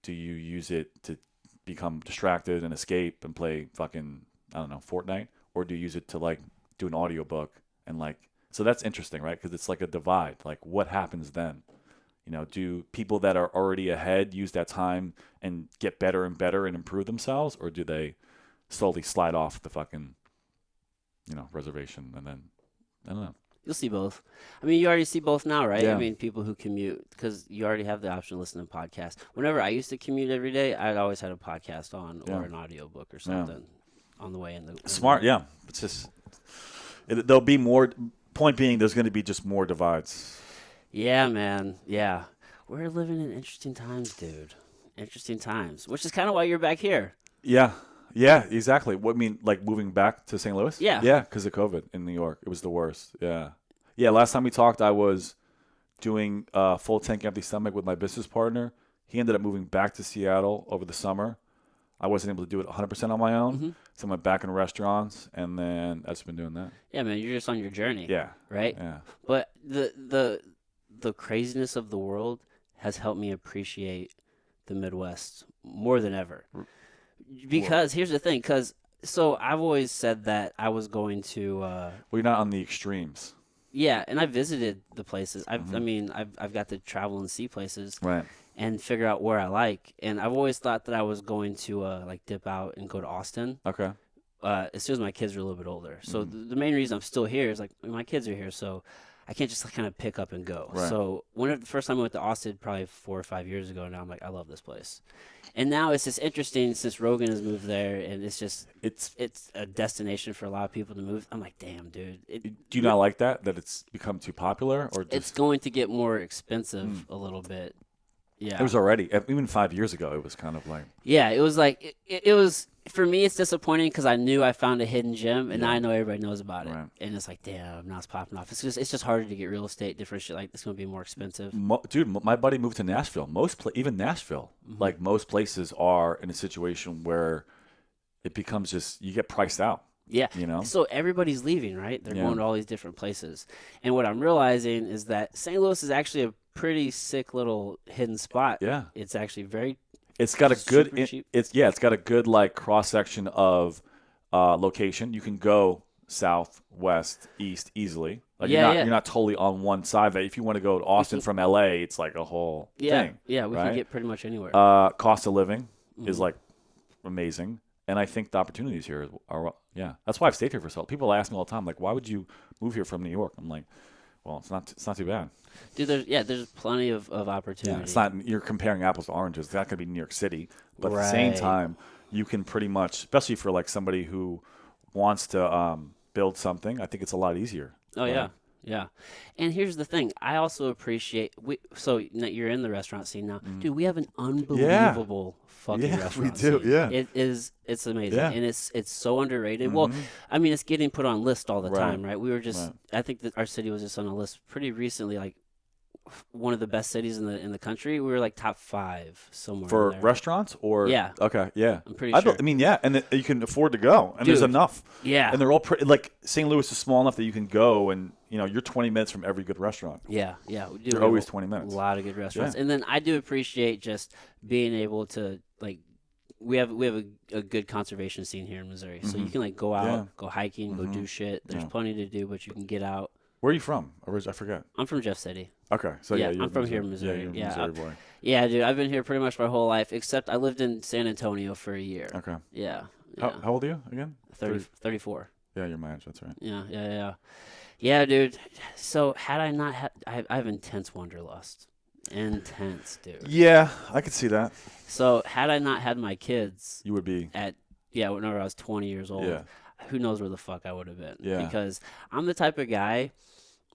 Do you use it to become distracted and escape and play fucking, I don't know, Fortnite? Or do you use it to like do an audiobook and like, so that's interesting, right? Because it's like a divide. Like what happens then? You know, do people that are already ahead use that time and get better and better and improve themselves? Or do they slowly slide off the fucking, reservation and then, I don't know. You'll see both. I mean, you already see both now, right? Yeah. I mean, people who commute because you already have the option to listen to podcasts. Whenever I used to commute every day, I'd always had a podcast on Yeah. or an audiobook or something on the way in the Smart, yeah. It's just, there'll be more, point being, there's going to be just more divides. Yeah, man. Yeah. We're living in interesting times, dude. Interesting times, which is kind of why you're back here. Yeah. Yeah, exactly. What I mean, like moving back to St. Louis? Yeah. Yeah, because of COVID in New York. It was the worst. Yeah. Yeah, last time we talked, I was doing full tank empty stomach with my business partner. He ended up moving back to Seattle over the summer. I wasn't able to do it 100% on my own. Mm-hmm. So I went back in restaurants, and then I've just been doing that. Yeah, man. You're just on your journey. Yeah. Right. Yeah. But the craziness of the world has helped me appreciate the Midwest more than ever. Because here's the thing, so I've always said that I was going to. Well, you're not on the extremes. Yeah, and I visited the places. I mean, I've got to travel and see places Right. and figure out where I like. And I've always thought that I was going to like dip out and go to Austin. Okay. As soon as my kids are a little bit older. So Mm-hmm. the main reason I'm still here is like my kids are here, so I can't just kind of pick up and go. Right. So the first time I went to Austin, probably 4 or 5 years ago, now I'm like, I love this place. And now it's just interesting since Rogan has moved there, and it's a destination for a lot of people to move. I'm like, damn, dude. Do you not like that it's become too popular, or It's just going to get more expensive a little bit. Yeah. it was already even 5 years ago? It was kind of like Yeah, it was like it was for me. It's disappointing because I knew I found a hidden gem, and now Yeah. I know everybody knows about it. Right. And it's like, damn, now it's popping off. It's just harder to get real estate. Different shit like it's going to be more expensive. Dude, my buddy moved to Nashville. Even Nashville, like most places are in a situation where it becomes just you get priced out. Yeah. You know? So everybody's leaving, right? They're Yeah. going to all these different places. And what I'm realizing is that St. Louis is actually a pretty sick little hidden spot. Yeah. It's actually very It's got a good. super cheap. It's got a good like cross section of location. You can go south, west, east easily. Like Yeah, you're not totally on one side. But if you want to go to Austin from LA, it's like a whole thing. Yeah, we right? can get pretty much anywhere. Cost of living Mm-hmm. is like amazing, and I think the opportunities here are That's why I've stayed here for so long. People ask me all the time, like, why would you move here from New York? I'm like, well, it's not too bad. Dude, there's plenty of opportunity. Yeah, it's not. You're comparing apples to oranges. It's not going to be New York City, but at the same Right. time, you can pretty much, especially for like somebody who wants to build something. I think it's a lot easier. Oh Right? yeah, yeah. And here's the thing: I also appreciate So you're in the restaurant scene now, dude. We have an unbelievable fucking Yeah, we restaurant do, scene. yeah. It is. It's amazing, Yeah. and it's so underrated. Well, I mean, it's getting put on lists all the Right. time, right? We were just. Right. I think that our city was just on a list pretty recently, like one of the best cities in the country. We were like top 5 somewhere For in there. restaurants or Yeah. Okay, yeah. I'm pretty I sure. mean, yeah, and you can afford to go, and there's Dude. enough. Yeah. And they're all pretty. Like St. Louis is small enough that you can go, and you're 20 minutes from every good restaurant. Yeah, yeah. We do You're have always a 20 minutes. lot of good restaurants, Yeah. and then I do appreciate just being able to like. We have a good conservation scene here in Missouri, so you can like go out, Yeah. go hiking, go do shit. There's Yeah. plenty to do, but you can get out. Where are you from? I forget. I'm from Jeff City. Okay, so Yeah, you're I'm from here in Missouri. Yeah, you're a Yeah, Missouri boy. Yeah, dude, I've been here pretty much my whole life, except I lived in San Antonio for a year. Okay. Yeah, How old are you again? 34. Yeah, you're my age. That's right. Yeah, dude. So had I not had, I have intense wanderlust. Intense, dude. Yeah, I could see that. So had I not had my kids You would be. whenever I was 20 years old, Yeah. who knows where the fuck I would have been. Yeah. Because I'm the type of guy,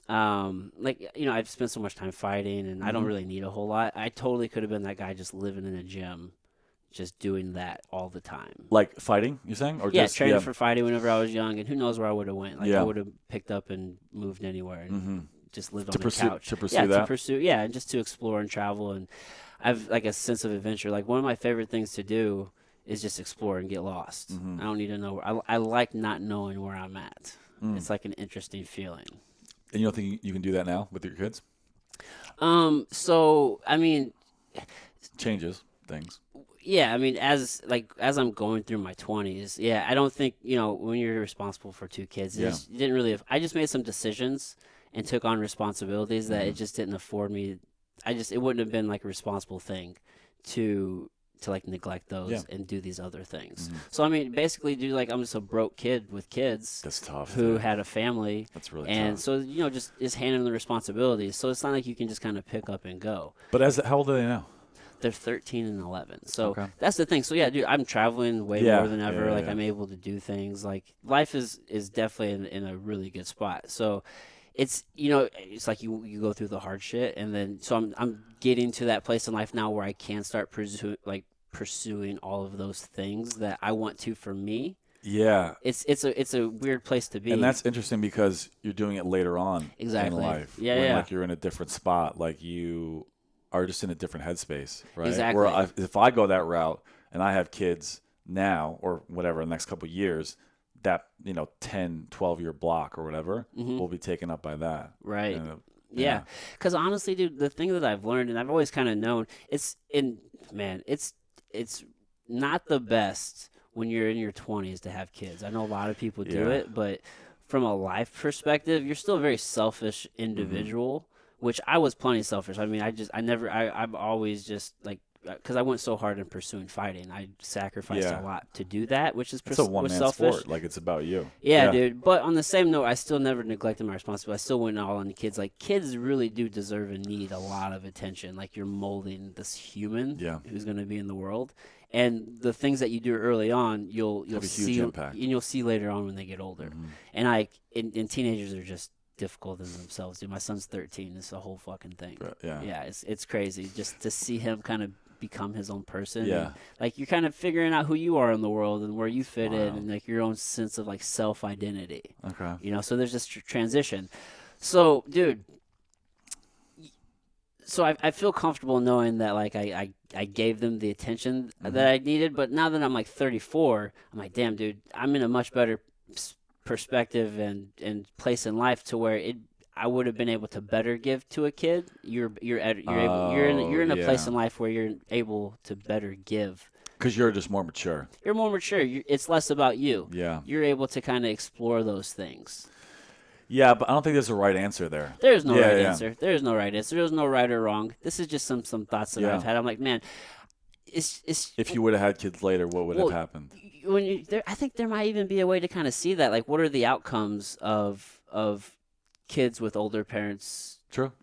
I've spent so much time fighting and I don't really need a whole lot. I totally could have been that guy just living in a gym, just doing that all the time. Like fighting, you're saying? Or Yeah, just training for fighting whenever I was young, and who knows where I would have went. Like Yeah. I would have picked up and moved anywhere and just lived To on pursue- the couch. to pursue yeah, that? to pursue, yeah, and just to explore and travel. And I've like a sense of adventure. Like one of my favorite things to do is just explore and get lost. I don't need to know. I like not knowing where I'm at. It's like an interesting feeling. And you don't think you can do that now with your kids? So I mean, Changes things. yeah, I mean, as I'm going through my 20s, yeah, I don't think when you're responsible for 2 kids, Yeah. you didn't really. I just made some decisions and took on responsibilities that it just didn't afford me. It wouldn't have been like a responsible thing to like neglect those Yeah. and do these other things. So I mean, basically, I'm just a broke kid with kids That's tough. who dude. had a family. That's really And tough. so just handing the responsibilities. So it's not like you can just kind of pick up and go. But how old are they now? They're 13 and 11. So Okay. that's the thing. So yeah, dude, I'm traveling way Yeah, more than ever. yeah, Like yeah. I'm able to do things. Like life is definitely in a really good spot. So it's it's like you go through the hard shit, and then so I'm getting to that place in life now where I can start pursuing all of those things that I want to for me. Yeah. It's a weird place to be. And that's interesting because you're doing it later on Exactly. in life. Yeah, when, yeah. Like you're in a different spot. Like you are just in a different headspace, right? Exactly. Where if I go that route and I have kids now or whatever, the next couple of years, that 10, 12-year block or whatever will be taken up by that. Right. And, Yeah, because honestly, dude, the thing that I've learned, and I've always kind of known, it's not the best when you're in your 20s to have kids. I know a lot of people do Yeah. it, but from a life perspective, you're still a very selfish individual, which I was plenty selfish. I mean, I've always just like, because I went so hard in pursuing fighting, I sacrificed a lot to do that, which is It's a one-man selfish. sport. Like, it's about you. Yeah, dude. But on the same note, I still never neglected my responsibility. I still went all on the kids. Like, kids really do deserve and need a lot of attention. Like, you're molding this human who's going to be in the world. And the things that you do early on, you'll see, huge impact. and you'll see later on when they get older. And and teenagers are just difficult in themselves. Dude, my son's 13. It's a whole fucking thing. Yeah, it's crazy just to see him kind of become his own person. Yeah. And, like, you're kind of figuring out who you are in the world and where you fit in, and like your own sense of like self-identity. Okay. You know, so there's this transition. So, dude, so I feel comfortable knowing that like I gave them the attention that I needed, but now that I'm like 34, I'm like, damn, dude, I'm in a much better perspective and place in life to where I would have been able to better give to a kid. You're in a place in life where you're able to better give. Because you're just more mature. You're more mature. It's less about you. Yeah. You're able to kind of explore those things. Yeah, but I don't think there's a right answer there. There's no right answer. There's no right answer. There's no right or wrong. This is just some thoughts that I've had. I'm like, man, it's if you would have had kids later, what would have happened? I think there might even be a way to kind of see that. Like, what are the outcomes of kids with older parents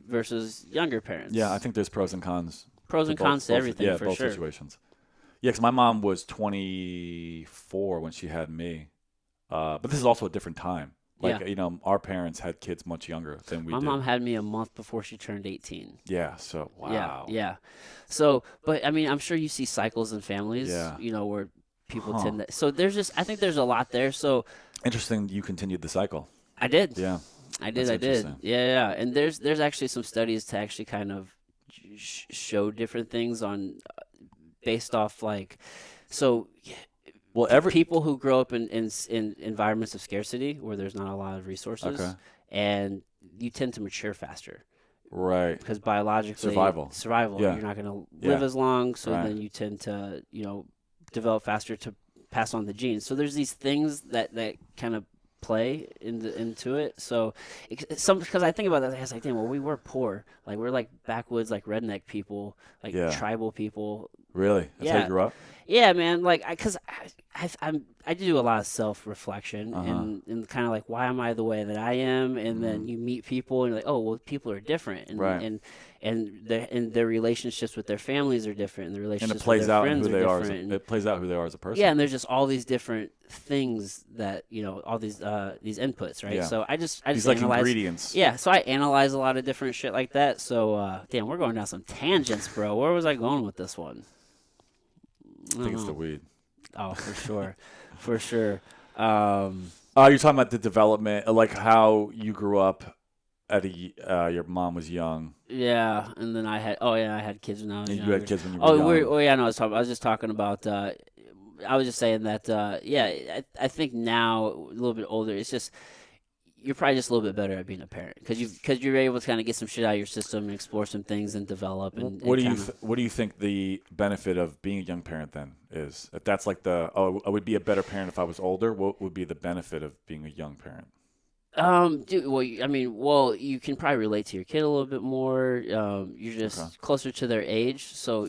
versus younger parents? Yeah, I think there's pros and cons. Pros and cons to everything, for both sure. situations. Yeah, because my mom was 24 when she had me. But this is also a different time. Like, you know, our parents had kids much younger than we did. My mom had me a month before she turned 18. Yeah, so, wow. Yeah. So, but, I mean, I'm sure you see cycles in families, you know, where people tend to. So there's just, I think there's a lot there. So interesting you continued the cycle. I did. Yeah. I did. Yeah. And there's actually some studies to actually kind of show different things on based off like, so people who grow up in environments of scarcity where there's not a lot of resources, and you tend to mature faster. Right. Because biologically, survival. Yeah. You're not going to live as long, so then you tend to, you know, develop faster to pass on the genes. So there's these things that kind of play into it. So because I think about that, I was like, damn, well, we were poor. Like, we're like backwoods, like redneck people, like tribal people. Really? That's how you grew up? Yeah, man. Like, because I do a lot of self-reflection and kind of like, why am I the way that I am? And then you meet people and you're like, oh, well, people are different. And and their relationships with their families are different. And the relationships with their friends are different. It plays out who they are as a person. Yeah, and there's just all these different things that, you know, all these inputs, right? Yeah. So I just these analyze, like ingredients. Yeah, so I analyze a lot of different shit like that. So damn, we're going down some tangents, bro. Where was I going with this one? I think it's the weed. Oh, for sure. For sure. You're talking about the development, like how you grew up at your mom was young. Yeah, and then I had kids when I was younger. You had kids when you were young. I was just talking about, I was just saying that, I think now, a little bit older, it's just, you're probably just a little bit better at being a parent because you're able to kind of get some shit out of your system and explore some things and develop. And what do you think the benefit of being a young parent then is? If that's like I would be a better parent if I was older, what would be the benefit of being a young parent? Dude, you can probably relate to your kid a little bit more. You're just closer to their age, so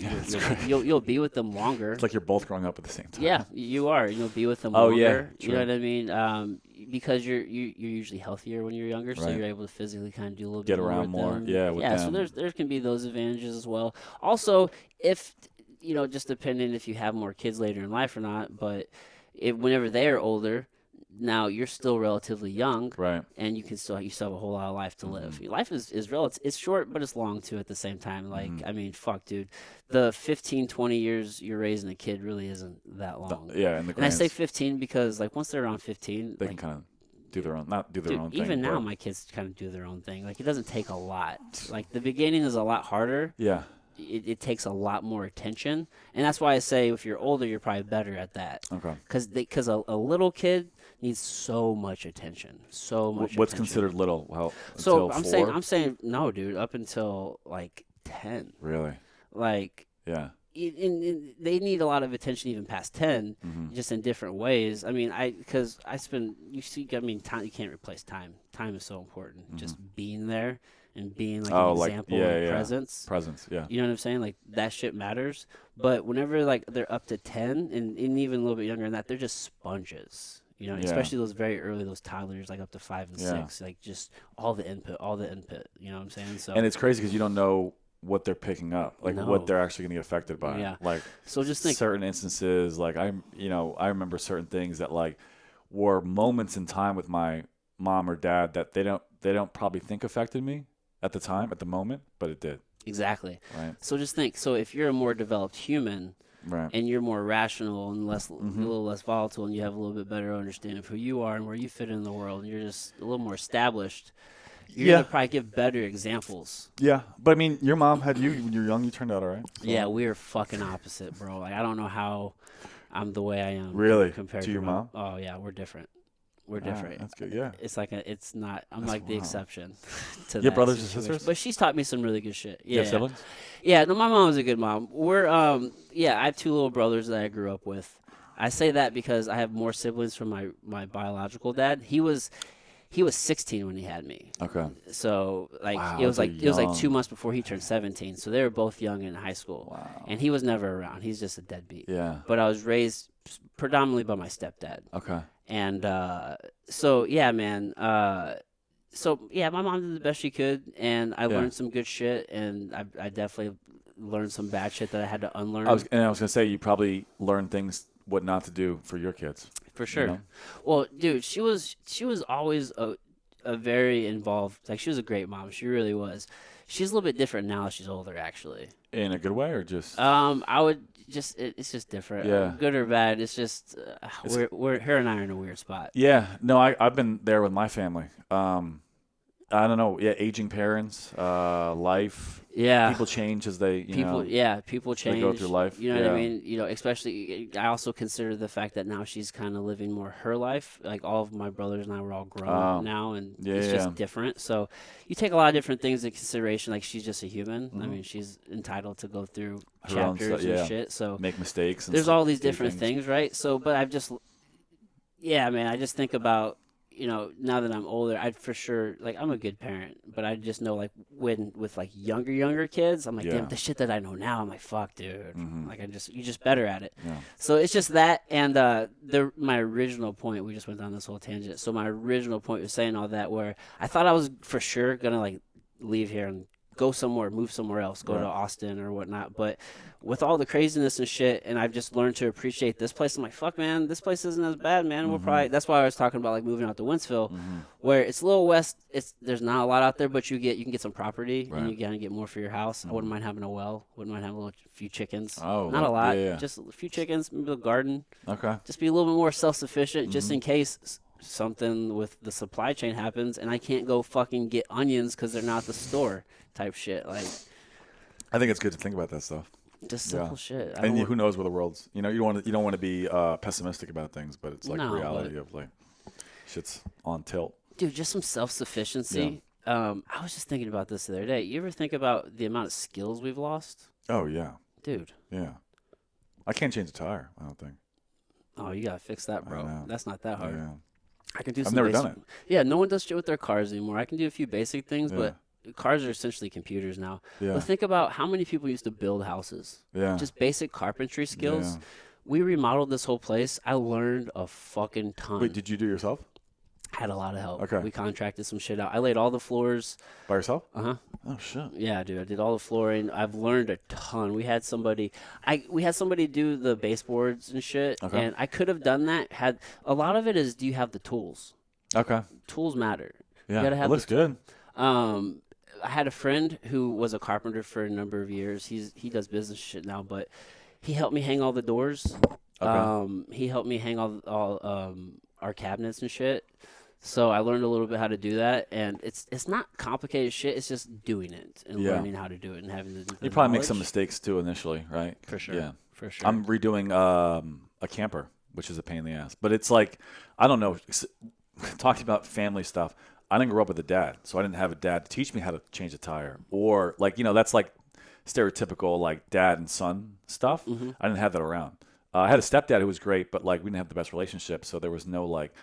you'll be with them longer. It's like you're both growing up at the same time. Yeah, you are. You'll be with them longer. Oh yeah, you know what I mean? Because you're usually healthier when you're younger, so you're able to physically kind of do a little bit more. Get around more. Them. Yeah, with them. So there can be those advantages as well. Also, if you know, just depending if you have more kids later in life or not, but whenever they are older. Now you're still relatively young, right? And you still have a whole lot of life to live. Life is relative. It's short, but it's long too at the same time. Like I mean, fuck, dude, the 15, 20 years you're raising a kid really isn't that long. Yeah, and I say 15 because like once they're around 15, they can kind of do their own, not do their own thing. Even now, my kids kind of do their own thing. Like it doesn't take a lot. Like the beginning is a lot harder. Yeah. It takes a lot more attention, and that's why I say if you're older, you're probably better at that. Okay. Because a little kid needs so much attention, so much. What's attention. Considered little? Well, so I'm 4? I'm saying no, dude. Up until like 10. Really? Like yeah. they need a lot of attention even past 10, Mm-hmm. just in different ways. I mean, because I spend, you see, I mean, time, you can't replace time. Time is so important. Mm-hmm. Just being there and being like Oh, an like example yeah, and yeah. presence. Presence, yeah. You know what I'm saying? Like that shit matters. But whenever like they're up to 10 and even a little bit younger than that, they're just sponges. You know, Yeah. especially those very early, those toddlers, like up to 5 and Yeah. 6, like just all the input. You know what I'm saying? So And it's crazy because you don't know what they're picking up, like No. what they're actually going to get affected by. Yeah. Like so just think. certain instances, like I remember certain things that like were moments in time with my mom or dad that they don't probably think affected me at the time, at the moment, but it did. Exactly. Right. So just think. So if you're a more developed human Right. and you're more rational and a Mm-hmm. little less volatile, and you have a little bit better understanding of who you are and where you fit in the world, and you're just a little more established, you're Yeah. gonna probably give better examples. Yeah, but I mean, your mom had you when you were young. You turned out all right. So. Yeah, we're fucking opposite, bro. Like I don't know how I'm the way I am. Really? Compared To your my, mom? Oh yeah, we're different. We're Ah, different. that's good. Yeah. It's like it's not. I'm That's like the wow. exception to You have that brothers and situation. sisters? But she's taught me some really good shit. You Yeah. have siblings? Yeah, no, my mom was a good mom. We're yeah, I have 2 little brothers that I grew up with. I say that because I have more siblings from my biological dad. He was 16 when he had me. Okay. So like Wow, it was those are like it was like 2 young. months before he turned 17. So they were both young in high school. Wow. And he was never around. He's just a deadbeat. Yeah. But I was raised predominantly by my stepdad. Okay. And so yeah, man. So yeah, my mom did the best she could, and I Yeah. learned some good shit, and I definitely learned some bad shit that I had to unlearn. I was gonna say you probably learned things what not to do for your kids. for sure. know? Well, dude, she was always a very involved. Like she was a great mom. She really was. She's a little bit different now. She's older, actually. In a good way or just I would just it's just different. Yeah. Good or bad. It's just It's- we're her and I are in a weird spot. Yeah. No, I've been there with my family. I don't know. Yeah, aging parents, life. Yeah. People change as they People they change. go through life. You know what I Yeah. mean? You know, especially I also consider the fact that now she's kind of living more her life. Like all of my brothers and I were all grown Oh. now, and Yeah, it's yeah. just different. So you take a lot of different things into consideration. Like she's just a human. I Mhm. mean, she's entitled to go through Her own chapters stuff, yeah. and shit. So Make mistakes. And there's all these do different things, right? So, but I've just, yeah, man, I just think about, you know, now that I'm older, I'd for sure, like, I'm a good parent, but I just know, like, when with like younger kids, I'm like, Yeah. damn, the shit that I know now, I'm like, fuck, dude, Mhm. like, you're just better at it. Yeah. So it's just that, and my original point, we just went down this whole tangent. So my original point was saying all that, where I thought I was for sure gonna like leave here and go somewhere, move somewhere else, go Right. to Austin or whatnot. But with all the craziness and shit, and I've just learned to appreciate this place. I'm like, fuck, man, this place isn't as bad, man. We'll probably. That's why I was talking about like moving out to Wentzville, where it's a little west. There's not a lot out there, but you can get some property Right. and you gotta get more for your house. I wouldn't mind having a well. Wouldn't mind having few chickens. Oh, not a like- lot. yeah, yeah. Just a few chickens, maybe a garden. Okay. Just be a little bit more self-sufficient, just in case something with the supply chain happens and I can't go fucking get onions because they're not at the store. Type shit, like I think it's good to think about that stuff. just Yeah. simple shit. I And don't who want- knows where the world's? You know, you don't want to be pessimistic about things, but it's like No, reality of like shit's on tilt. Dude, just some self-sufficiency. I was just thinking about this the other day. You ever think about the amount of skills we've lost, Oh yeah, dude? yeah. I can't change a tire. I don't think. Oh, you gotta fix that, I bro. know. That's not that Oh hard. yeah. I can do. I've Some never basic, done it. Yeah, no one does shit with their cars anymore. I can do a few basic things, Yeah. but cars are essentially computers now. Yeah. But think about how many people used to build houses. Yeah. Just basic carpentry skills. Yeah. We remodeled this whole place. I learned a fucking ton. Wait, did you do it yourself? Had a lot of help. Okay. We contracted some shit out. I laid all the floors. By yourself? Uh-huh. Oh shit. Yeah, dude. I did all the flooring. I've learned a ton. We had somebody do the baseboards and shit. Okay. And I could have done that. A lot of it is, do you have the tools? Okay. Tools matter. Yeah. gotta have it looks good. I had a friend who was a carpenter for a number of years. He does business shit now, but he helped me hang all the doors. Okay. He helped me hang all our cabinets and shit. So I learned a little bit how to do that, and it's not complicated shit. It's just doing it and Yeah. learning how to do it and having the You probably make some knowledge. mistakes too initially, right? For sure. Yeah. For sure. I'm redoing a camper, which is a pain in the ass. But it's like, I don't know. Talking about family stuff, I didn't grow up with a dad, so I didn't have a dad to teach me how to change a tire, or like, you know, that's like stereotypical like dad and son stuff. Mm-hmm. I didn't have that around. I had a stepdad who was great, but like we didn't have the best relationship, so there was no like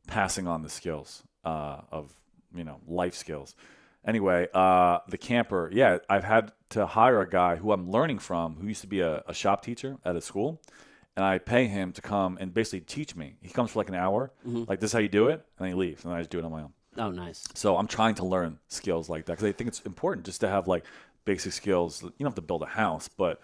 passing on the skills of life skills. Anyway, the camper, yeah, I've had to hire a guy who I'm learning from, who used to be a shop teacher at a school, and I pay him to come and basically teach me. He comes for like an hour, like this is how you do it, and then he leaves, and then I just do it on my own. Oh, nice. So I'm trying to learn skills like that because I think it's important just to have like basic skills. You don't have to build a house, but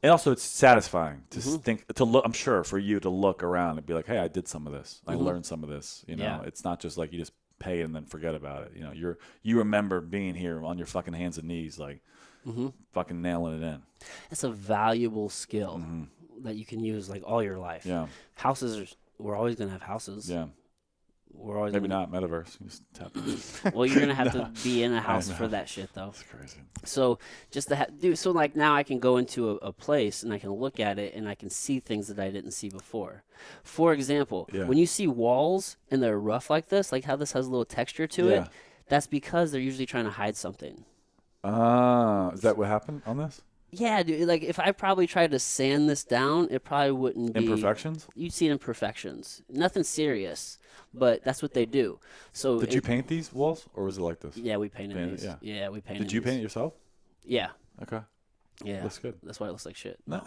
and also it's satisfying to to look. I'm sure for you to look around and be like, hey, I did some of this. I learned some of this. Yeah. It's not just like you just pay it and then forget about it. You remember being here on your fucking hands and knees, like fucking nailing it in. It's a valuable skill that you can use like all your life. Yeah. We're always gonna have houses. Yeah. We're always Maybe gonna, not metaverse. You just tap Well, you're gonna have to be in a house know. for that shit, though. That's crazy. So just to do so, like now I can go into a place and I can look at it and I can see things that I didn't see before. For example, when you see walls and they're rough like this, like how this has a little texture to it, that's because they're usually trying to hide something. Is that what happened on this? Yeah, dude. Like if I probably tried to sand this down, it probably wouldn't be Imperfections? You'd see imperfections. Nothing serious, but that's what they do. So Did you paint these walls, or was it like this? Yeah, we painted these. Yeah. Yeah, we painted. Did you these. paint it yourself? Yeah. Okay. Yeah. Looks good. That's why it looks like shit. No,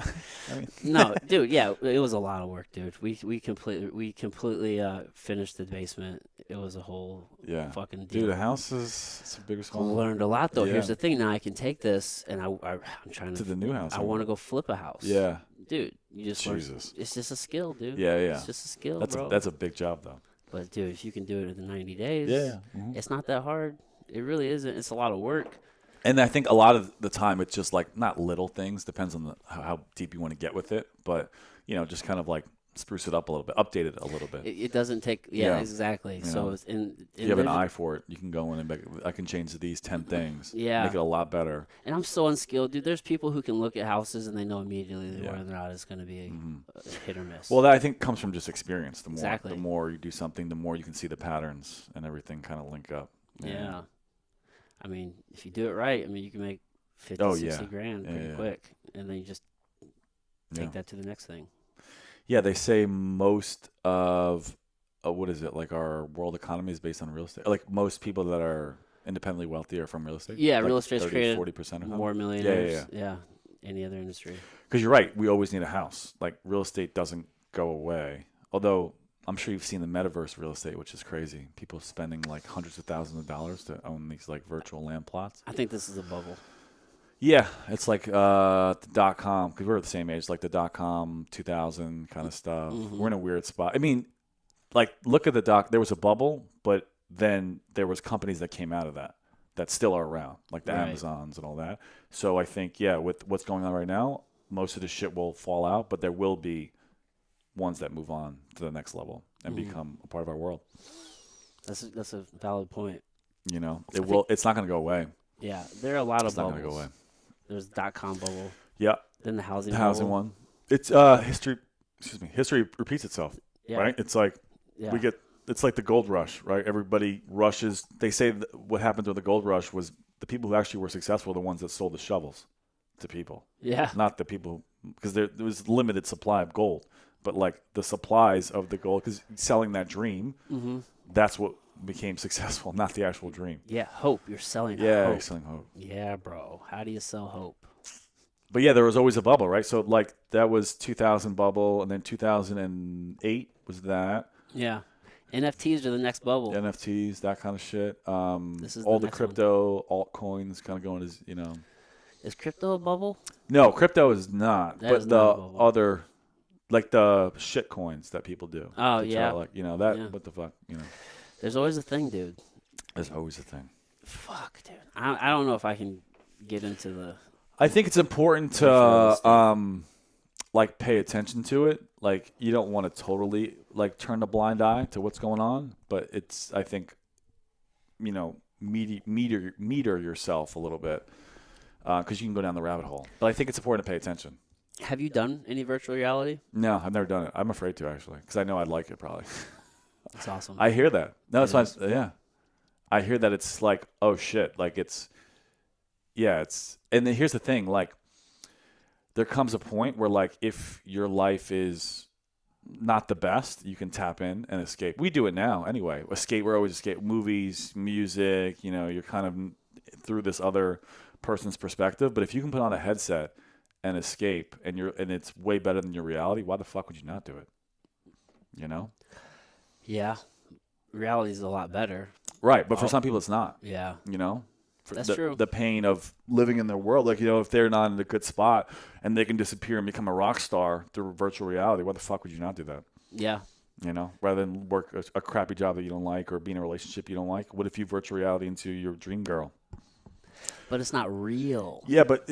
I mean, No, dude. Yeah, it was a lot of work, dude. We completely finished the basement. It was a whole fucking deal. Dude, a house it's a big I responsibility. learned a lot though. Yeah. Here's the thing. Now I can take this and I'm trying To the new house. I want to go flip a house. Yeah. Dude, you just learn- Jesus. it's just a skill, dude. Yeah, yeah. It's just a skill, That's bro. that's a big job though. But dude, if you can do it in 90 days, Mhm. it's not that hard. It really isn't. It's a lot of work. And I think a lot of the time it's just like not little things, depends on how deep you want to get with it, but just kind of like spruce it up a little bit, update it a little bit. It doesn't take. Yeah, exactly. So it's If you have an eye for it, you can go in and I can change these 10 things. Yeah. Make it a lot better. And I'm so unskilled, dude. There's people who can look at houses and they know immediately whether or not it's going to be a hit or miss. Well, that I think comes from just experience. Exactly. The more you do something, the more you can see the patterns and everything kind of link up. Yeah. I mean, if you do it right, I mean, you can make 50, 60 grand pretty quick. And then you just take that to the next thing. Yeah, they say most of, what is it, like our world economy is based on real estate. Like most people that are independently wealthy are from real estate. Yeah, like real estate's 30, created 40% of more millionaires. Yeah. Any other industry. Because you're right, we always need a house. Like real estate doesn't go away. Although I'm sure you've seen the metaverse real estate, which is crazy. People spending like hundreds of thousands of dollars to own these like virtual land plots. I think this is a bubble. Yeah, it's like the .com, because we're the same age, like the .com 2000 kind of stuff. We're in a weird spot. I mean, like look at there was a bubble, but then there was companies that came out of that still are around, like the Amazons and all that. So I think, with what's going on right now, most of the shit will fall out, but there will be ones that move on to the next level and become a part of our world. That's a valid point. It's not going to go away. Yeah, there are a lot of It's not bubbles. going to go away. There's the .com bubble. Yeah. Then the housing The housing bubble. one. It's history. Excuse me. History repeats itself. Yeah. Right. It's like Yeah. It's like the gold rush, right? Everybody rushes. They say that what happened with the gold rush was the people who actually were successful were the ones that sold the shovels to people, Yeah. not the people because there was limited supply of gold, but like the supplies of the gold, because selling that dream, that's what became successful, not the actual dream. Yeah, hope. You're selling Yeah, hope. you're selling hope. Yeah, bro. How do you sell hope? But yeah, there was always a bubble, right? So like that was 2000 bubble, and then 2008 was that. Yeah. NFTs are the next bubble. NFTs, that kind of shit. This is all the the next crypto altcoins kind of going as Is crypto a bubble? No, crypto is not. That but is the not a bubble. other, like the shit coins that people do. Oh, to yeah. try, like that. Yeah. What the fuck? There's always a thing, dude. There's always a thing. Fuck, dude. I don't know if I can get into the... I think it's important Real to like pay attention to it. Like you don't want to totally like turn a blind eye to what's going on, but it's I think meter yourself a little bit because you can go down the rabbit hole. But I think it's important to pay attention. Have you done any virtual reality? No, I've never done it. I'm afraid to actually because I know I'd like it probably. That's awesome. I hear that. No, It that's fine. Yeah, I hear that it's like oh shit, like yeah, and then here's the thing, like there comes a point where like if your life is not the best, you can tap in and escape. We do it now anyway. We're always escape movies, music, you're kind of through this other person's perspective. But if you can put on a headset and escape and it's way better than your reality, why the fuck would you not do it? Yeah. Reality is a lot better. Right, but for some people it's not. Yeah. For true. The pain of living in their world, like if they're not in a good spot and they can disappear and become a rock star through virtual reality, why the fuck would you not do that? Yeah. Rather than work a crappy job that you don't like or be in a relationship you don't like. What if you virtual reality into your dream girl? But it's not real. Yeah, but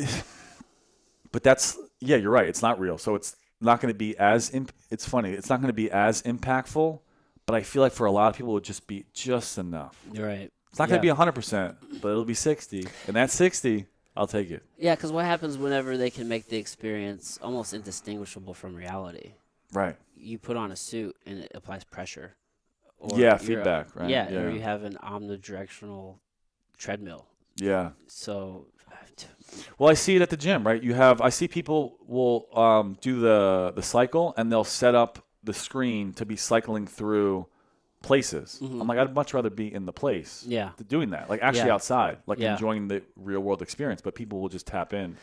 you're right. It's not real, so it's not going to be it's funny. It's not going to be as impactful, but I feel like for a lot of people it would just be just enough. You're right. It's not going to be 100%, but it'll be 60. And that 60, I'll take it. Yeah, because what happens whenever they can make the experience almost indistinguishable from reality? Right. You put on a suit and it applies pressure. Or feedback, right? Yeah, or you have an omnidirectional treadmill. Yeah. So, well, I see it at the gym, right? I see people will do the cycle and they'll set up the screen to be cycling through places. Mm-hmm. I'm like, I'd much rather be in the place doing that, like actually outside, like enjoying the real world experience. But people will just tap in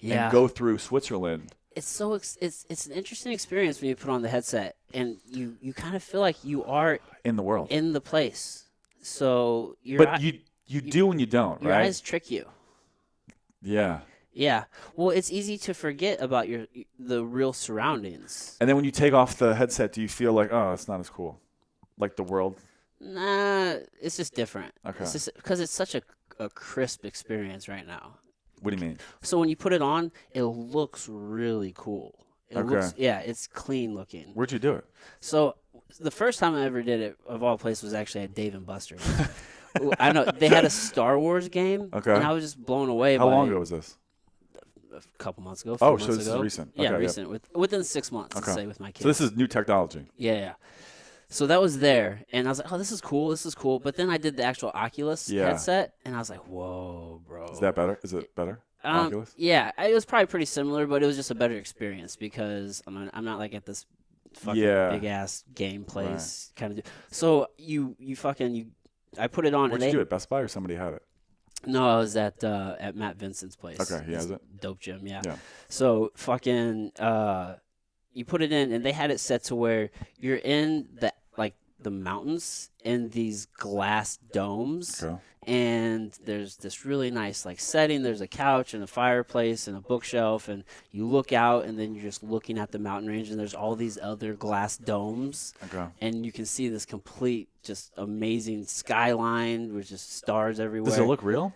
and go through Switzerland. It's it's an interesting experience when you put on the headset and you kind of feel like you are in the world, in the place. So you do and you don't, your right? Your eyes trick you. Yeah. Yeah. Well, it's easy to forget about the real surroundings. And then when you take off the headset, do you feel like, oh, it's not as cool? Like the world? Nah, it's just different. Okay. It's just because it's such a crisp experience right now. What do you mean? So when you put it on, it looks really cool. It's clean looking. Where'd you do it? So the first time I ever did it, of all places, was actually at Dave & Buster's. I know they had a Star Wars game, and I was just blown away. How long ago was this? A couple months ago. So this is recent. Yeah, recent. Within 6 months, let's say, with my kids. So this is new technology. Yeah. So that was there, and I was like, oh, this is cool. But then I did the actual Oculus headset, and I was like, whoa, bro. Is that better? Is it better? Oculus? Yeah, it was probably pretty similar, but it was just a better experience because I'm not like at this fucking big-ass game place kind of. So I put it on. Where'd you do it? Best Buy or somebody had it? No, I was at Matt Vincent's place. Okay, he has it. Dope gym, yeah. So you put it in, and they had it set to where you're in the mountains in these glass domes, and there's this really nice setting. There's a couch and a fireplace and a bookshelf, and you look out, and then you're just looking at the mountain range, and there's all these other glass domes, and you can see this complete, just amazing skyline with just stars everywhere. Does it look real?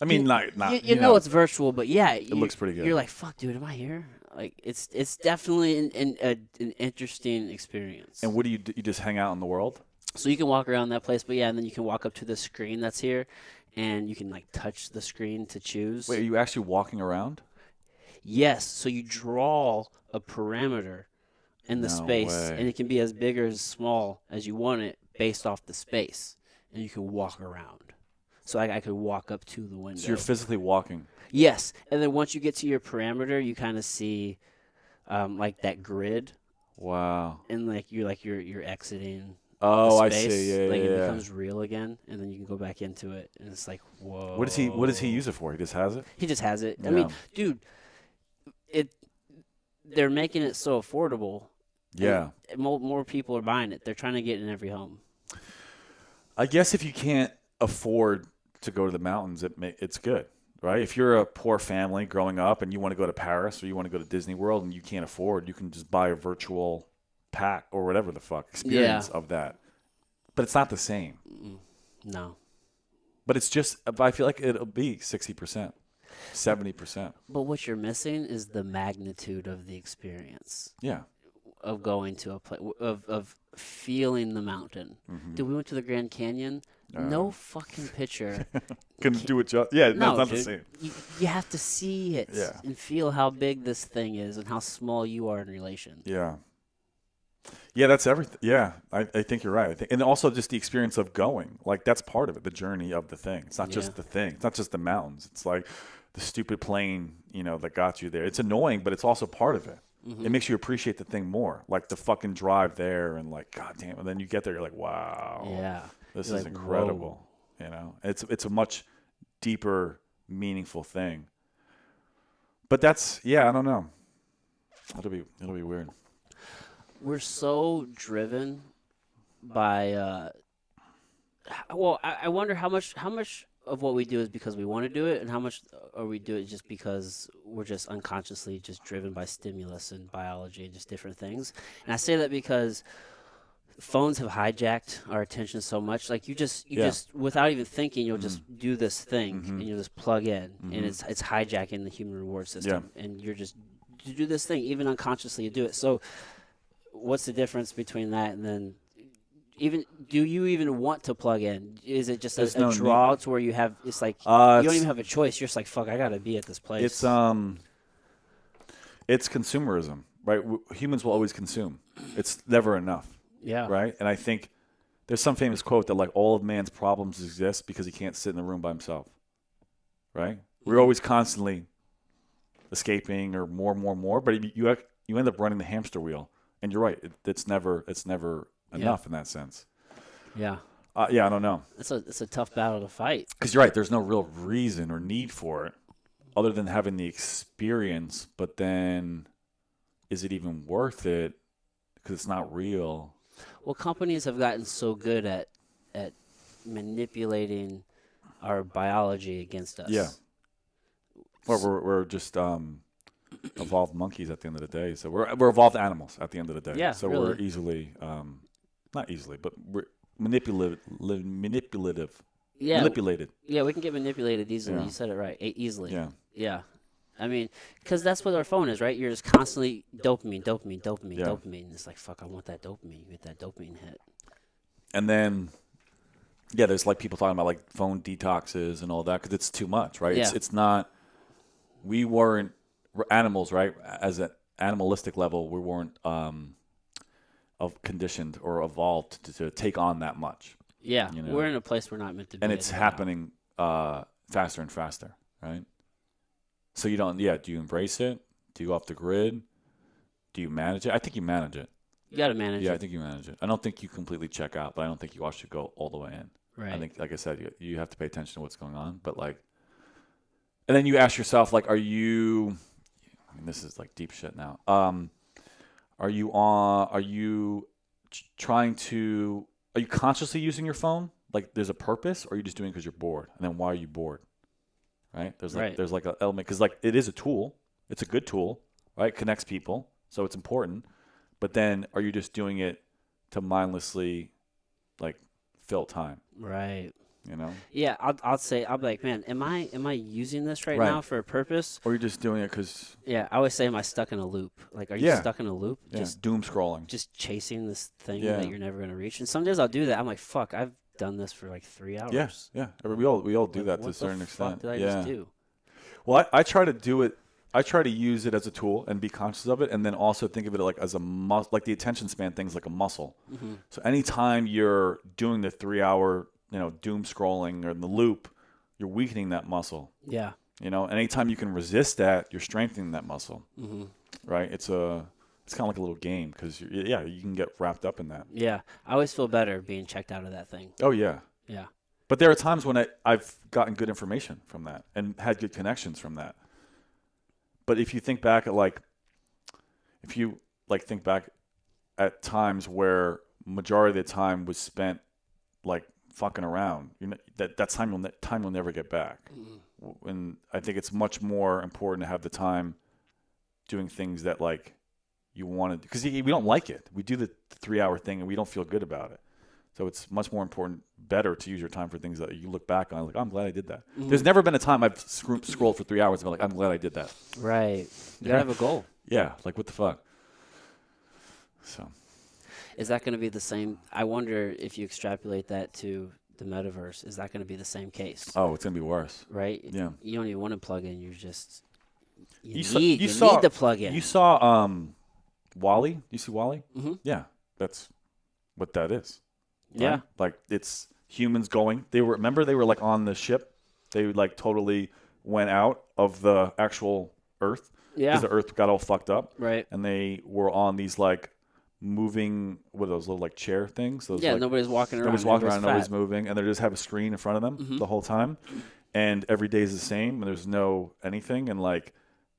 I mean, not. You know it's virtual, but yeah, it looks pretty good. You're like, fuck, dude, am I here? Like, it's definitely an interesting experience. And what do? You just hang out in the world? So you can walk around that place, but and then you can walk up to the screen that's here, and you can touch the screen to choose. Wait, are you actually walking around? Yes. So you draw a parameter in the space, and it can be as big or as small as you want it based off the space, and you can walk around. So I could walk up to the window. So you're physically walking. Yes, and then once you get to your parameter, you kind of see, that grid. Wow. And you're exiting. Oh, the space. I see. Yeah, it becomes real again, and then you can go back into it, and it's like, whoa. What does he use it for? He just has it. He just has it. Yeah. I mean, dude, they're making it so affordable. Yeah. More people are buying it. They're trying to get in every home. I guess if you can't afford to go to the mountains, it's good, right? If you're a poor family growing up and you want to go to Paris or you want to go to Disney World and you can't afford, you can just buy a virtual pack or whatever the fuck experience of that. But it's not the same. No. But it's just, I feel like it'll be 60%, 70%. But what you're missing is the magnitude of the experience. Yeah. Of going to a place, of feeling the mountain. Mm-hmm. Dude, we went to the Grand Canyon. No fucking picture. Couldn't do it. Yeah, no, it's not the same. You have to see it and feel how big this thing is and how small you are in relation. Yeah. Yeah, that's everything. Yeah, I think you're right. And also just the experience of going. Like, that's part of it, the journey of the thing. It's not Yeah. just the thing. It's not just the mountains. It's like the stupid plane, that got you there. It's annoying, but it's also part of it. It makes you appreciate the thing more. Like the fucking drive there and like, God damn. And then you get there, you're like, wow, Yeah. this You're is like, incredible. whoa. It's a much deeper, meaningful thing. But that's, yeah, I don't know. It'll be weird. We're so driven by well, I wonder how much of what we do is because we want to do it, and how much are we do it just because we're just unconsciously just driven by stimulus and biology and just different things. And I say that because phones have hijacked our attention so much. Like you Yeah. just without even thinking, you'll just do this thing Mhm. and you'll just plug in, and Mhm. it's hijacking the human reward system, and you're just you do this thing even unconsciously. You do it. So what's the difference between that and then? Even do you even want to plug in? Is it just There's a no draw need. to where you have it's like you don't It's even have a choice. You're just like fuck. I gotta be at this place. it's consumerism, right? Humans will always consume. It's never enough, Yeah. right? And I think there's some famous quote that like all of man's problems exist because he can't sit in the room by himself, right? We're always constantly escaping or more, but you end up running the hamster wheel. And you're right, it's never enough in that sense. Yeah. Yeah, I don't know. It's a tough battle to fight. Because you're right, there's no real reason or need for it other than having the experience. But then, is it even worth it? Because it's not real. Well, companies have gotten so good at manipulating our biology against us. Yeah. Well, we're just evolved monkeys at the end of the day. So we're evolved animals at the end of the day. Yeah, So really. we're easily, not easily, but we're manipulative. Yeah. Manipulated. Yeah, we can get manipulated easily. Yeah. You said it right. Easily. Yeah. Yeah. I mean, because that's what our phone is, right? You're just constantly dopamine. Yeah. Dopamine. It's like, fuck, I want that dopamine. You get that dopamine hit. And then, yeah, there's like people talking about like phone detoxes and all that because it's too much, right? Yeah. It's not. We're animals, right? As an animalistic level, we weren't of conditioned or evolved to take on that much, Yeah. You know. We're in a place we're not meant to be. and in it's right now. happening faster and faster, right? So you don't. Yeah. Do you embrace it? Do you go off the grid? Do you manage it? I think you manage it. You got to manage Yeah, I it. think you manage it. I don't think you completely check out, but I don't think you should go all the way in. Right. I think, like I said, you have to pay attention to what's going on. But like, and then you ask yourself, like, are you? I mean, this is like deep shit now. Are you on? Are you trying to? Are you consciously using your phone? Like, there's a purpose, or are you just doing it because you're bored? And then why are you bored? Right? Right. There's like an element because like it is a tool. It's a good tool, right? It connects people, so it's important. But then, are you just doing it to mindlessly, like, fill time? Right. You know? Yeah, I'll be like, man, am I using this right Right. now for a purpose? Or you're just doing it because Yeah, I always say, am I stuck in a loop? Like, are you Yeah. stuck in a loop? just doom scrolling. Just chasing this thing Yeah. that you're never gonna reach. And some days I'll do that. I'm like, fuck, I've done this for like 3 hours. Yeah. We all do Like, that to what a certain the extent. fuck did I yeah. just do? Well, I try to do it. I try to use it as a tool and be conscious of it, and then also think of it like as a like the attention span thing's like a muscle. Mm-hmm. So anytime you're doing the 3 hour, doom scrolling or in the loop, you're weakening that muscle. Yeah. Anytime you can resist that, you're strengthening that muscle. Mm-hmm. Right? It's kind of like a little game because you can get wrapped up in that. Yeah. I always feel better being checked out of that thing. Oh yeah. Yeah. But there are times when I've gotten good information from that and had good connections from that. But if you think back at think back at times where majority of the time was spent like fucking around, that time will never get back. Mm-hmm. And I think it's much more important to have the time doing things that like you wanted because we don't like it. We do the 3 hour thing and we don't feel good about it. So it's much more important, better to use your time for things that you look back on, like, I'm glad I did that. Mm-hmm. There's never been a time I've scrolled for 3 hours and been like, I'm glad I did that. Right. You gotta have a goal. Yeah, like, what the fuck? So, Is that going to be the same? I wonder if you extrapolate that to the metaverse, is that going to be the same case? it's going to be worse. Right? Yeah. You don't even want to plug in. You're just, you You need saw the plug in. You saw Wally? You see Wally? Mm-hmm. Yeah. that's what that is. Right? Yeah. Like it's humans going. They were like on the ship. They like totally went out of the actual Earth Yeah. because the Earth got all fucked up. Right. And they were on these like moving, what are those little like chair things? Those, Yeah, like, nobody's walking around. nobody's walking around, everybody's nobody's moving, and they just have a screen in front of them Mm-hmm. the whole time. And every day is the same, and there's no anything. And like,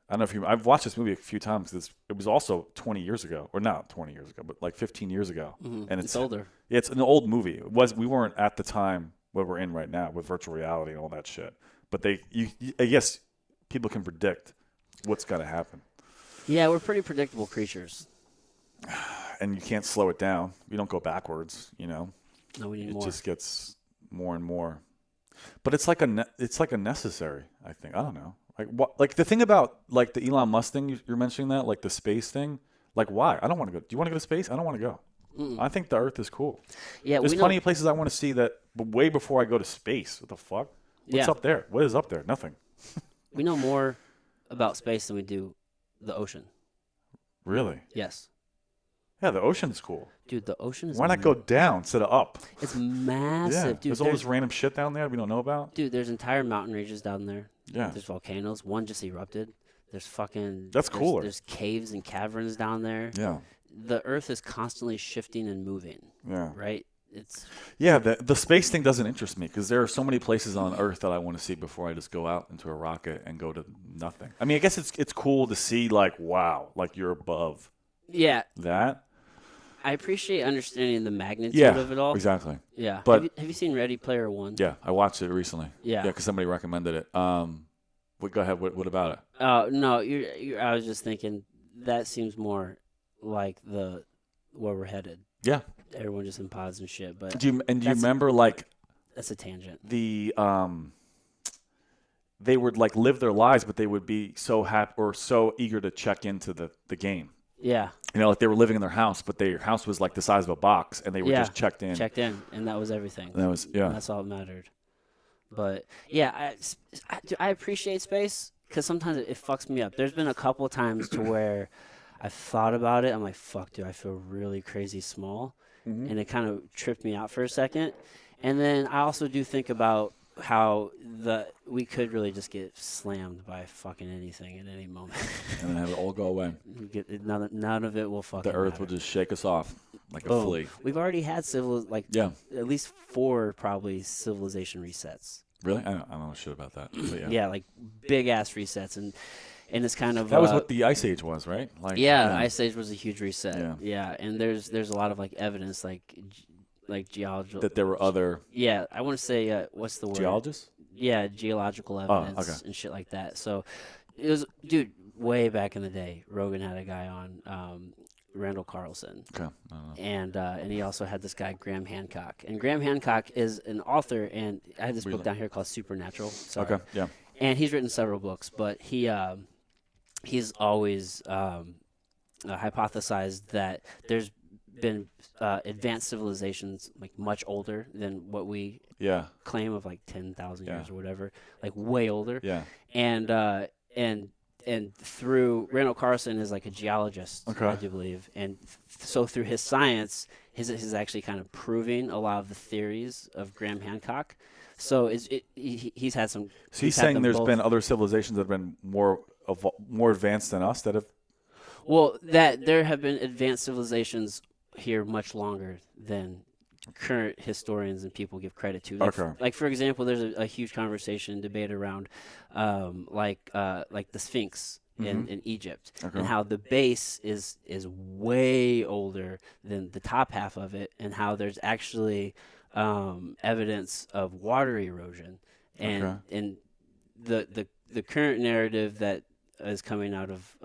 I don't know if I've watched this movie a few times. It was also 20 years ago, or not 20 years ago, but like 15 years ago. Mm-hmm. And It's older. Yeah, it's an old movie. We weren't at the time where we're in right now with virtual reality and all that shit. But I guess people can predict what's going to happen. Yeah, we're pretty predictable creatures. And you can't slow it down. You don't go backwards, you know. No, we need It more. just gets more and more. But it's like a necessary, I think. I don't know. Like the thing about like the Elon Musk thing you're mentioning, that like the space thing, like why? I don't want to go. Do you want to go to space? I don't want to go. I think the Earth is cool. Yeah, There's plenty of places I want to see that way before I go to space. What the fuck? What's Yeah. up there? What is up there? Nothing. We know more about space than we do the ocean. Really? Yes. Yeah, the ocean's cool. Dude, the ocean is Why not go down instead of up? It's massive, Yeah, dude. there's all this random shit down there we don't know about. Dude, there's entire mountain ranges down there. Yeah. There's volcanoes. One just erupted. There's fucking That's cooler. There's caves and caverns down there. Yeah. The Earth is constantly shifting and moving, Yeah. right? It's Yeah, the space thing doesn't interest me because there are so many places on Earth that I want to see before I just go out into a rocket and go to nothing. I mean, I guess it's cool to see, like, wow, like you're above yeah. that. I appreciate understanding the magnitude Yeah, of it all. exactly. Yeah. But- have you seen Ready Player One? Yeah, I watched it recently. Yeah. Yeah, because somebody recommended it. Go ahead. What about it? Oh no, I was just thinking that seems more like where we're headed. Yeah. Everyone just in pods and shit, but Do you That's- remember like that's a tangent. the they would like live their lives, but they would be so happy or so eager to check into the game. Yeah. You know, like they were living in their house, but their house was like the size of a box, and they were Yeah. just checked in. Checked in, and that was everything. And that was yeah. That's all that mattered. But yeah, I appreciate space because sometimes it fucks me up. There's been a couple of times to where I've thought about it. I'm like, fuck, dude, I feel really crazy small. Mm-hmm. And it kind of tripped me out for a second. And then I also do think about how we could really just get slammed by fucking anything at any moment. And then have it all go away. None of it will fucking The Earth matter. will just shake us off like a Boom. flea. We've already had Yeah. at least 4 probably civilization resets. Really? I don't know shit about that. But yeah. Yeah, like big ass resets, and it's kind of That was what the Ice Age was, right? Like yeah, Ice Age was a huge reset. Yeah. Yeah, and there's a lot of like evidence, like geological. that there were other Yeah, I want to say what's the word? geologists. Yeah, geological evidence okay. and shit like that. So it was, dude, way back in the day. Rogan had a guy on, Randall Carlson. Okay. I don't know. And he also had this guy Graham Hancock, and Graham Hancock is an author, and I have this book Really? down here called Supernatural. Sorry. Okay. Yeah. And he's written several books, but he's always hypothesized that there's been advanced civilizations like much older than what we Yeah. claim of like 10,000 Yeah. years or whatever, like way older. Yeah. And through Randall Carlson is like a geologist, Okay. I do believe, and so through his science, his actually kind of proving a lot of the theories of Graham Hancock. So he's had some. So he's had saying them there's both. been other civilizations that have been more advanced than us that have. Well, that there have been advanced civilizations here much longer than current historians and people give credit to. Okay. Like for example, there's a huge conversation and debate around like the Sphinx in Egypt, Okay. and how the base is way older than the top half of it, and how there's actually evidence of water erosion, and Okay. and the current narrative that is coming out of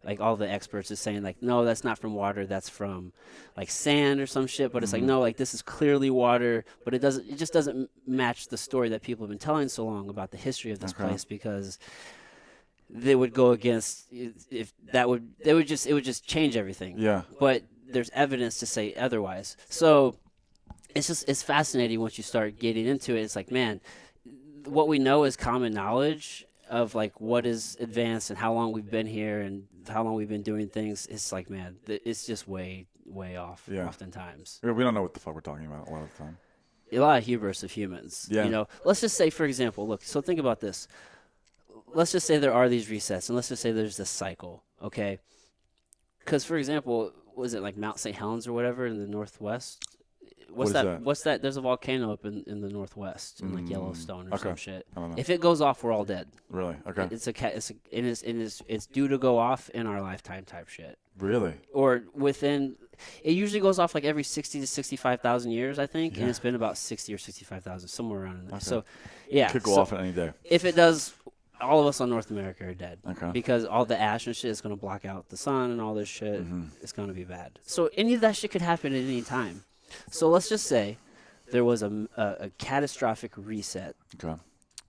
like all the experts is saying like, no, that's not from water, that's from like sand or some shit. But it's like, no, like this is clearly water, but it just doesn't match the story that people have been telling so long about the history of this Okay. place, because they would go against if that would it would just change everything. Yeah. But there's evidence to say otherwise. So it's fascinating once you start getting into it. It's like, man, what we know is common knowledge. of like what is advanced and how long we've been here and how long we've been doing things, it's like, man, it's just way off. Yeah. Oftentimes, We don't know what the fuck we're talking about a lot of the time. a lot of hubris of humans. Yeah. You know, let's just say, for example, look. So think about this. Let's just say there are these resets, and let's just say there's this cycle. Okay. Because, for example, was it like Mount St. Helens or whatever in the Northwest? What is that? What's that? There's a volcano up in the Northwest, in like Yellowstone or okay. some shit. I don't know. If it goes off, we're all dead. Really? Okay. It's due to go off in our lifetime type shit. Really? Or within, it usually goes off like every 60 to 65,000 years, I think, Yeah. and it's been about 60 or 65,000, somewhere around there. Okay. So, yeah. Could go so off any day. if it does, all of us on North America are dead. Okay. Because all the ash and shit is going to block out the sun and all this shit. Mm-hmm. It's going to be bad. So any of that shit could happen at any time. So let's just say there was a catastrophic reset Okay.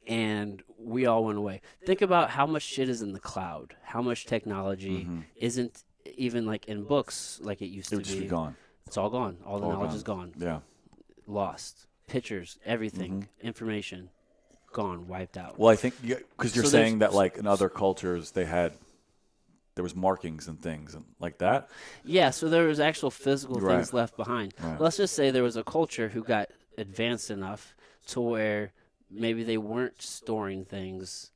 and we all went away. Think about how much shit is in the cloud, how much technology isn't even like in books like it used Mm-hmm. It to would just be. be gone. It's all gone. All the All knowledge gone. is gone. Yeah. Lost. Pictures, everything, Mm-hmm. information, gone, wiped out. Well, I think because you're So saying there's- that like in other cultures there was markings and things and like that. Yeah, so there was actual physical Right. things left behind. Right. Let's just say there was a culture who got advanced enough to where maybe they weren't storing things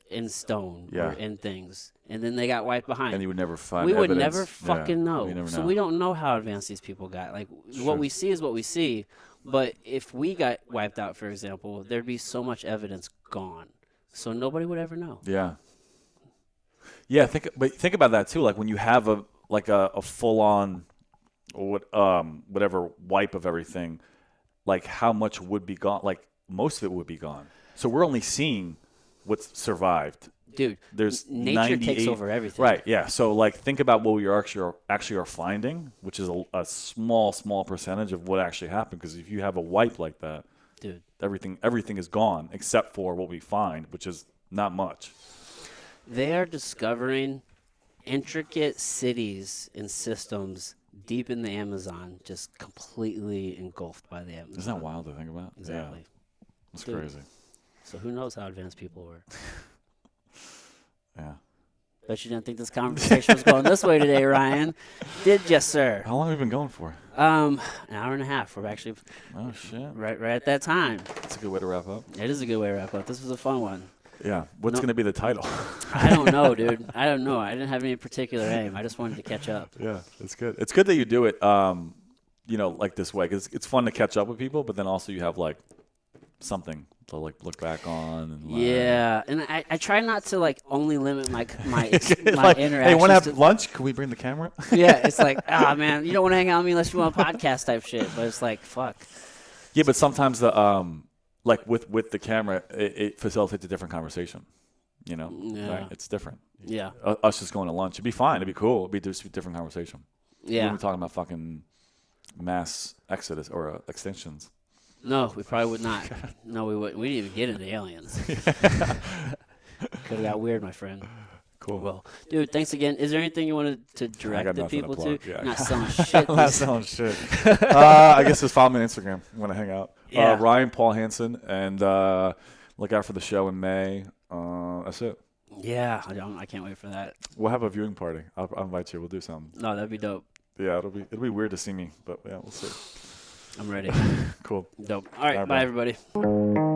in stone Yeah. or in things, and then they got wiped behind. And you would never find We would evidence. never fucking know. We never So know. we don't know how advanced these people got. Like Sure. what we see is what we see. But if we got wiped out, for example, there'd be so much evidence gone. So nobody would ever know. Yeah. Yeah, think about that too. Like when you have a full on whatever wipe of everything, like how much would be gone? Like most of it would be gone. So we're only seeing what's survived. Dude, There's nature takes 98 over everything. Right, yeah. So like think about what we actually are finding, which is a small percentage of what actually happened, because if you have a wipe like that, Dude. everything is gone except for what we find, which is not much. They are discovering intricate cities and systems deep in the Amazon, just completely engulfed by the Amazon. Isn't that wild to think about? Exactly. Yeah, it's Dude. crazy. So who knows how advanced people were? Yeah. Bet you didn't think this conversation was going this way today, Ryan. Did you, sir? How long have we been going for? An hour and a half. We're actually Oh shit. right at that time. That's a good way to wrap up. It is a good way to wrap up. This was a fun one. Yeah. What's No. going to be the title? I don't know, dude. I don't know. I didn't have any particular aim. I just wanted to catch up. Yeah, it's good. It's good that you do it, like this way, because it's fun to catch up with people, but then also you have like something to like look back on and learn. Yeah, and I try not to like only limit my my Like, interactions. hey, want to have to- lunch? Can we bring the camera? yeah, it's like, man, you don't want to hang out with me unless you want a podcast type shit. But it's like, fuck. Yeah, but sometimes the like with the camera, it facilitates a different conversation. You know, Yeah. right? It's different. Yeah, Us just going to lunch, it'd be fine. It'd be cool. It'd be just a different conversation. We yeah. wouldn't be talking about fucking mass exodus or extinctions. No, we probably would not. No, we wouldn't. We didn't even get into aliens. Could have got weird, my friend. Cool. Well, dude, thanks again. Is there anything you wanted to direct got the nothing to people to? plug. Yeah. Not selling shit. Not selling shit. I guess just follow me on Instagram. You want to hang out. Yeah. Ryan Paul Hansen, and look out for the show in May. That's it. Yeah, I can't wait for that. We'll have a viewing party. I'll invite you. We'll do something. No, that'd be dope. Yeah, it'll be weird to see me, but yeah, we'll see. I'm ready. Cool. Dope. All right, All right, bye, bro. everybody.